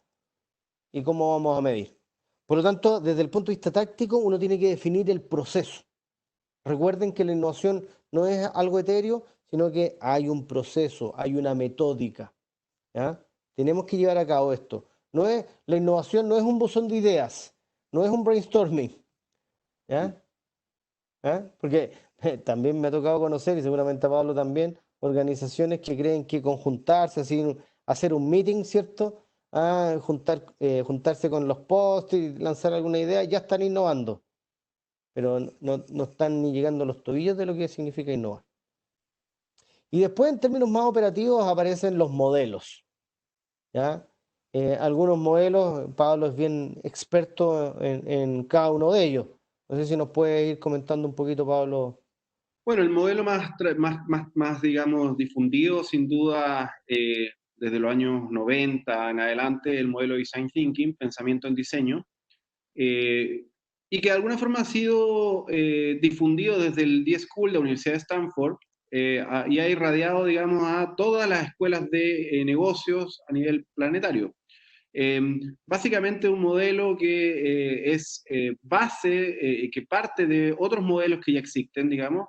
y cómo vamos a medir? Por lo tanto, desde el punto de vista táctico, uno tiene que definir el proceso. Recuerden que la innovación no es algo etéreo, sino que hay un proceso, hay una metódica. ¿Ya? Tenemos que llevar a cabo esto. La innovación no es un buzón de ideas, no es un brainstorming. ¿Ya? ¿Ah? Porque también me ha tocado conocer, y seguramente a Pablo también, organizaciones que creen que conjuntarse, así, hacer un meeting, ¿cierto? Juntarse con los posts y lanzar alguna idea, ya están innovando, pero no están ni llegando a los tobillos de lo que significa innovar. Y después, en términos más operativos, aparecen los modelos, ¿ya? Algunos modelos, Pablo es bien experto en cada uno de ellos. No sé si nos puede ir comentando un poquito, Pablo. Bueno, el modelo más, digamos, difundido, sin duda, desde los años 90 en adelante, el modelo Design Thinking, pensamiento en diseño, eh, y que de alguna forma ha sido difundido desde el D-School de la Universidad de Stanford y ha irradiado, digamos, a todas las escuelas de negocios a nivel planetario. Eh, Básicamente un modelo que es base, que parte de otros modelos que ya existen, digamos,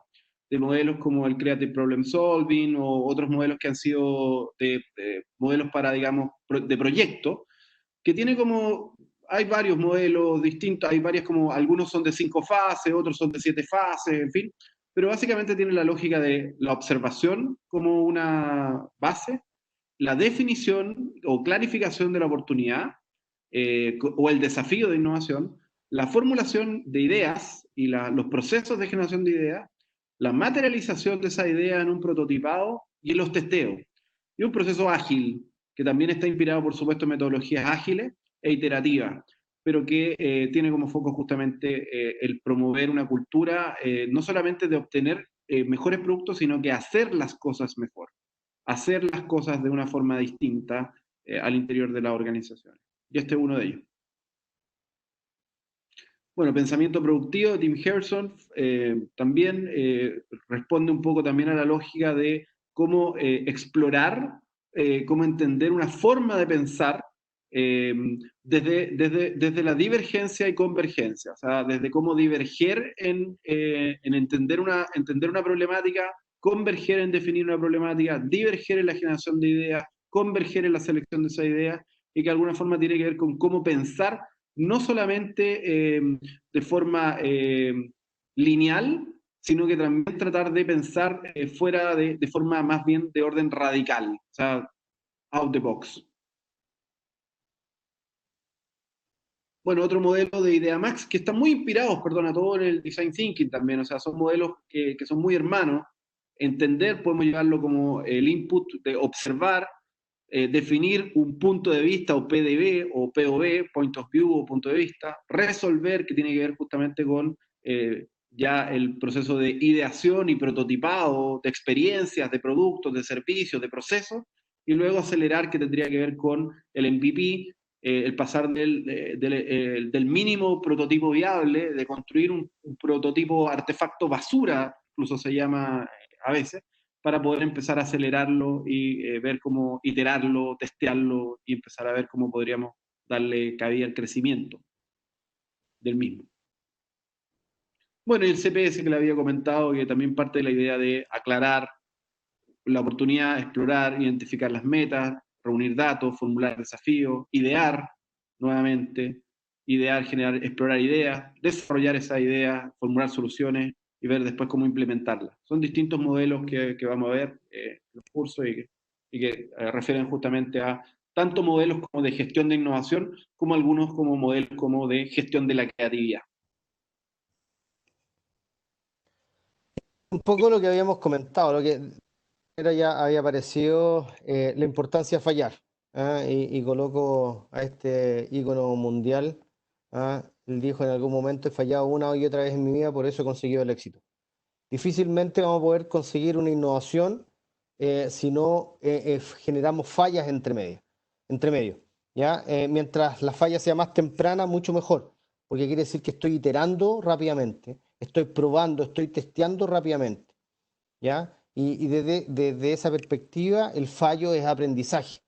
de modelos como el Creative Problem Solving o otros modelos que han sido de modelos para, digamos, de proyecto, que tiene como, hay varios modelos distintos, hay varias como, algunos son de 5 fases, otros son de 7 fases, en fin, pero básicamente tiene la lógica de la observación como una base, la definición o clarificación de la oportunidad o el desafío de innovación, la formulación de ideas y los procesos de generación de ideas, la materialización de esa idea en un prototipado y en los testeos. Y un proceso ágil, que también está inspirado, por supuesto, en metodologías ágiles e iterativas, pero que tiene como foco justamente el promover una cultura no solamente de obtener mejores productos, sino que hacer las cosas mejor. hacer las cosas de una forma distinta al interior de las organizaciones. Y este es uno de ellos. Bueno, pensamiento productivo de Tim Harrison también responde un poco también a la lógica de cómo explorar, cómo entender una forma de pensar eh, desde la divergencia y convergencia, o sea, desde cómo diverger en entender una problemática, converger en definir una problemática, diverger en la generación de ideas, converger en la selección de esas ideas, y que de alguna forma tiene que ver con cómo pensar no solamente de forma lineal, sino que también tratar de pensar fuera de forma más bien de orden radical, o sea, out the box. Bueno, otro modelo de Idea Max que están muy inspirados, perdón, a todo en el Design Thinking también, o sea, son modelos que son muy hermanos. Entender, podemos llevarlo como el input de observar, definir un punto de vista o PDV o POV, point of view o punto de vista, resolver, que tiene que ver justamente con ya el proceso de ideación y prototipado de experiencias, de productos, de servicios, de procesos, y luego acelerar, que tendría que ver con el MVP, el pasar del mínimo prototipo viable, de construir un prototipo artefacto basura, incluso se llama a veces, para poder empezar a acelerarlo y ver cómo iterarlo, testearlo y empezar a ver cómo podríamos darle cabida al crecimiento del mismo. Bueno, y el CPS que le había comentado, que también parte de la idea de aclarar la oportunidad, explorar, identificar las metas, reunir datos, formular desafíos, idear nuevamente, idear, generar, explorar ideas, desarrollar esas ideas, formular soluciones y ver después cómo implementarlas. Son distintos modelos que vamos a ver en los cursos y que refieren justamente a tanto modelos como de gestión de innovación, como algunos como modelos como de gestión de la creatividad. Un poco lo que habíamos comentado, lo que era ya había aparecido la importancia de fallar. ¿Ah? Y coloco a este ícono mundial. ¿Ah? Él dijo en algún momento: he fallado una y otra vez en mi vida, por eso he conseguido el éxito. Difícilmente vamos a poder conseguir una innovación si no generamos fallas entre medio, ¿ya? Mientras la falla sea más temprana, mucho mejor, porque quiere decir que estoy iterando rápidamente, estoy probando, estoy testeando rápidamente, ¿ya? Y desde esa perspectiva, el fallo es aprendizaje,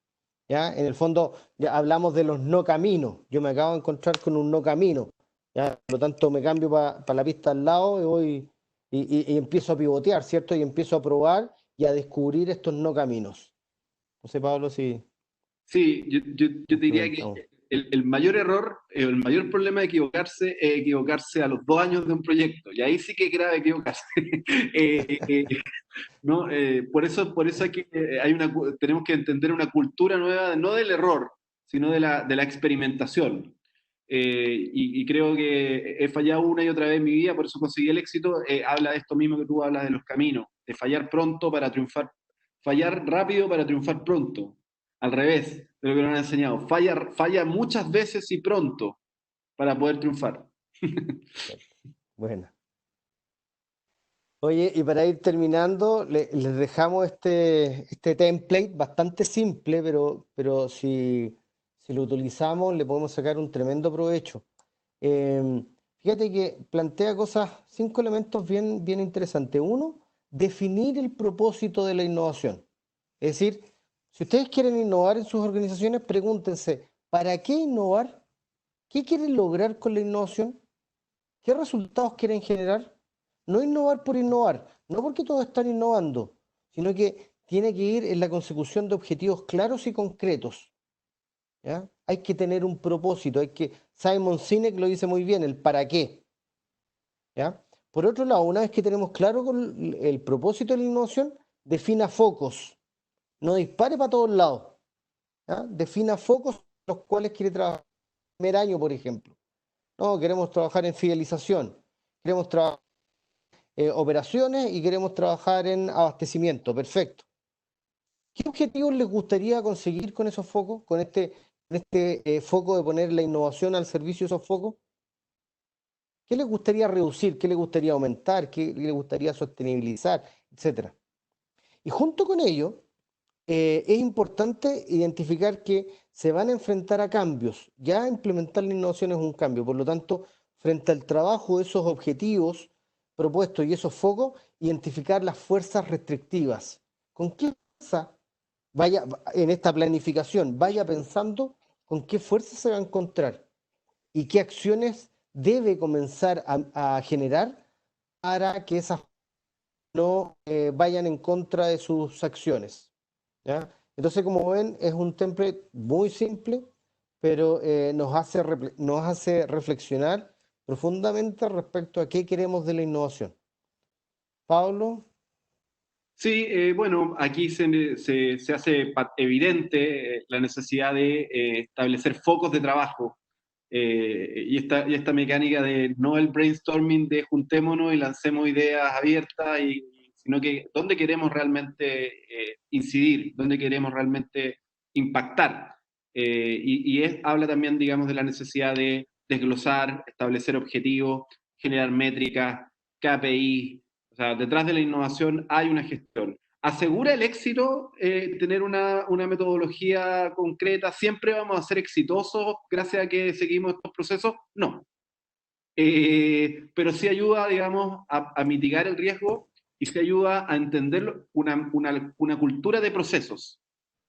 ¿ya? En el fondo, ya hablamos de los no caminos. Yo me acabo de encontrar con un no camino, ¿ya? Por lo tanto, me cambio para la pista al lado y voy y empiezo a pivotear, ¿cierto? Y empiezo a probar y a descubrir estos no caminos. No sé, Pablo, si Sí, yo diría que complementamos. el mayor error, el mayor problema de equivocarse es equivocarse a los 2 años de un proyecto. Y ahí sí que es grave equivocarse. Eh, eh, ¿No? Por eso tenemos que entender una cultura nueva, no del error, sino de la experimentación. Y creo que he fallado una y otra vez en mi vida, por eso conseguí el éxito. Habla de esto mismo que tú hablas de los caminos, de fallar pronto para triunfar, fallar rápido para triunfar pronto. Al revés de lo que nos han enseñado. Falla muchas veces y pronto para poder triunfar. Perfecto. Buena. Oye, y para ir terminando, les dejamos este template bastante simple, pero si lo utilizamos le podemos sacar un tremendo provecho. Eh, Fíjate que plantea cosas, 5 elementos bien interesantes. Uno, definir el propósito de la innovación. Es decir, si ustedes quieren innovar en sus organizaciones, pregúntense: ¿para qué innovar? ¿Qué quieren lograr con la innovación? ¿Qué resultados quieren generar? No innovar por innovar, no porque todos están innovando, sino que tiene que ir en la consecución de objetivos claros y concretos. ¿Ya? Hay que tener un propósito, Simon Sinek lo dice muy bien, el para qué. ¿Ya? Por otro lado, una vez que tenemos claro con el propósito de la innovación, defina focos, no dispare para todos lados. ¿Ya? Defina focos los cuales quiere trabajar el primer año, por ejemplo. No, queremos trabajar en fidelización, queremos trabajar operaciones y queremos trabajar en abastecimiento. Perfecto. ¿Qué objetivos les gustaría conseguir con esos focos, con este foco de poner la innovación al servicio de esos focos? ¿Qué les gustaría reducir? ¿Qué les gustaría aumentar? ¿Qué les gustaría sostenibilizar? Etcétera. Y junto con ello, es importante identificar que se van a enfrentar a cambios. Ya implementar la innovación es un cambio, por lo tanto, frente al trabajo de esos objetivos propuestos y esos focos, identificar las fuerzas restrictivas. ¿Con qué fuerza vaya en esta planificación? Vaya pensando con qué fuerza se va a encontrar y qué acciones debe comenzar a generar para que esas no vayan en contra de sus acciones. ¿Ya? Entonces, como ven, es un template muy simple, pero nos hace reflexionar profundamente respecto a qué queremos de la innovación. Pablo, Sí, bueno, aquí se hace evidente la necesidad de establecer focos de trabajo y esta mecánica de no el brainstorming de juntémonos y lancemos ideas abiertas, sino que dónde queremos realmente incidir, dónde queremos realmente impactar. Habla también, digamos, de la necesidad de desglosar, establecer objetivos, generar métricas, KPI. O sea, detrás de la innovación hay una gestión. ¿Asegura el éxito tener una metodología concreta? ¿Siempre vamos a ser exitosos gracias a que seguimos estos procesos? No. Pero sí ayuda, digamos, a mitigar el riesgo y sí ayuda a entender una cultura de procesos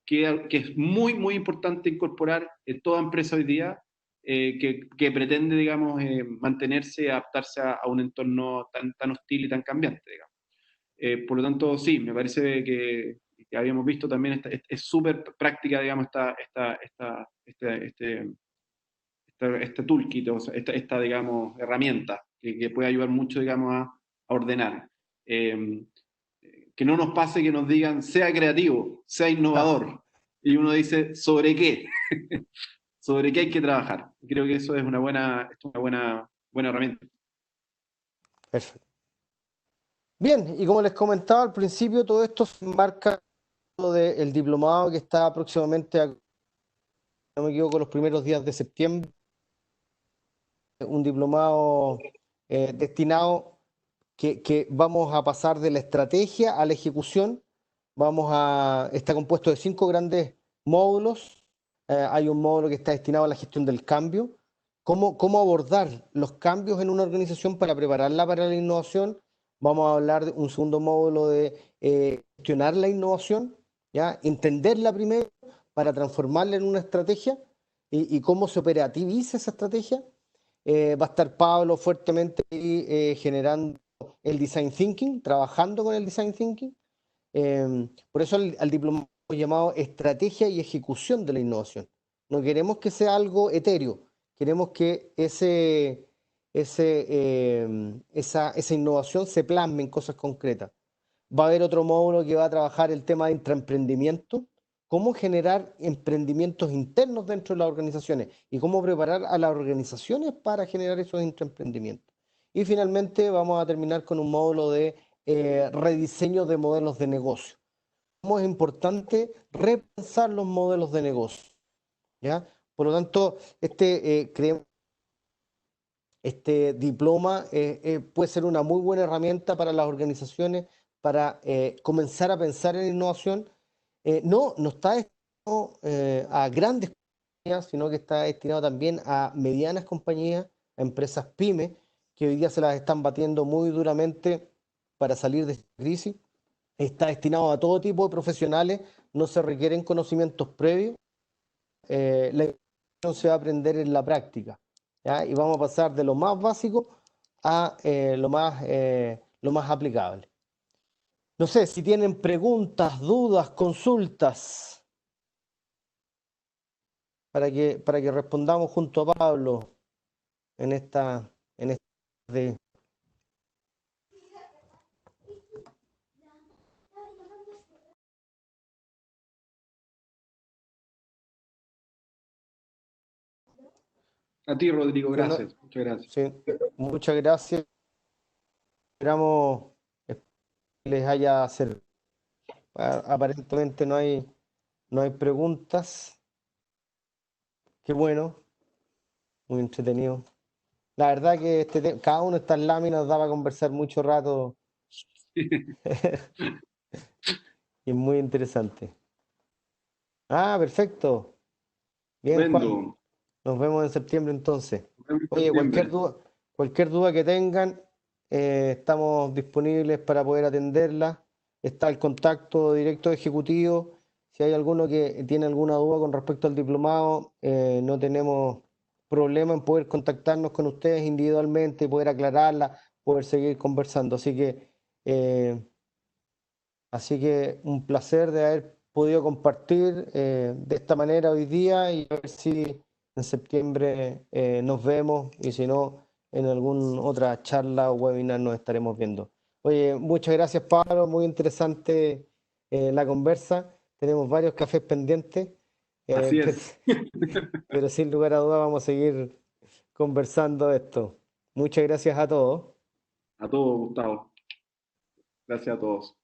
que es muy, muy importante incorporar en toda empresa hoy día que pretende, digamos, mantenerse, adaptarse a un entorno tan hostil y tan cambiante, digamos. Por lo tanto, sí, me parece que habíamos visto también, es súper práctica, digamos, este toolkit, o sea, digamos, herramienta que puede ayudar mucho, digamos, a ordenar. Eh, que no nos pase que nos digan, sea creativo, sea ah, innovador, y uno dice, ¿sobre qué? ¿Sobre qué hay que trabajar? Creo que eso es buena herramienta. perfecto. Bien, y como les comentaba al principio, todo esto se enmarca del diplomado que está próximamente, no me equivoco, los primeros días de septiembre, un diplomado destinado que vamos a pasar de la estrategia a la ejecución. Está compuesto de 5 grandes módulos. Hay un módulo que está destinado a la gestión del cambio. Cómo abordar los cambios en una organización para prepararla para la innovación? Vamos a hablar de un segundo módulo de gestionar la innovación, ¿ya? Entenderla primero para transformarla en una estrategia y cómo se operativiza esa estrategia. Va a estar Pablo fuertemente ahí, generando el design thinking, trabajando con el design thinking. Por eso al diplomado hemos llamado estrategia y ejecución de la innovación. No queremos que sea algo etéreo, queremos que esa innovación se plasme en cosas concretas. Va a haber otro módulo que va a trabajar el tema de intraemprendimiento, cómo generar emprendimientos internos dentro de las organizaciones y cómo preparar a las organizaciones para generar esos intraemprendimientos. Y finalmente vamos a terminar con un módulo de rediseño de modelos de negocio. Cómo es importante repensar los modelos de negocio, ¿ya? Por lo tanto, este diploma puede ser una muy buena herramienta para las organizaciones para comenzar a pensar en innovación. No está destinado a grandes compañías, sino que está destinado también a medianas compañías, a empresas pymes, que hoy día se las están batiendo muy duramente para salir de esta crisis. Está destinado a todo tipo de profesionales, no se requieren conocimientos previos. La innovación se va a aprender en la práctica, ¿ya? Y vamos a pasar de lo más básico a lo más aplicable. No sé si tienen preguntas, dudas, consultas para que respondamos junto a Pablo en esta de... A ti, Rodrigo, Sí, no, gracias. Muchas gracias. sí, muchas gracias. Esperamos que les haya servido. Aparentemente no hay preguntas. Qué bueno, muy entretenido. La verdad que cada una de estas láminas daba a conversar mucho rato y es muy interesante. Ah, perfecto. Bien, Juan. Tremendo. Nos vemos en septiembre entonces. Nos vemos en Oye, septiembre. cualquier duda que tengan, estamos disponibles para poder atenderla. Está el contacto directo ejecutivo. Si hay alguno que tiene alguna duda con respecto al diplomado, no tenemos problema en poder contactarnos con ustedes individualmente, poder aclararla, poder seguir conversando. Eh, Así que un placer de haber podido compartir de esta manera hoy día y a ver si en septiembre nos vemos y si no, en alguna otra charla o webinar nos estaremos viendo. Oye, muchas gracias, Pablo, muy interesante la conversa. Tenemos varios cafés pendientes, Así pero, es. pero sin lugar a dudas vamos a seguir conversando de esto. Muchas gracias a todos. A todos, Gustavo. Gracias a todos.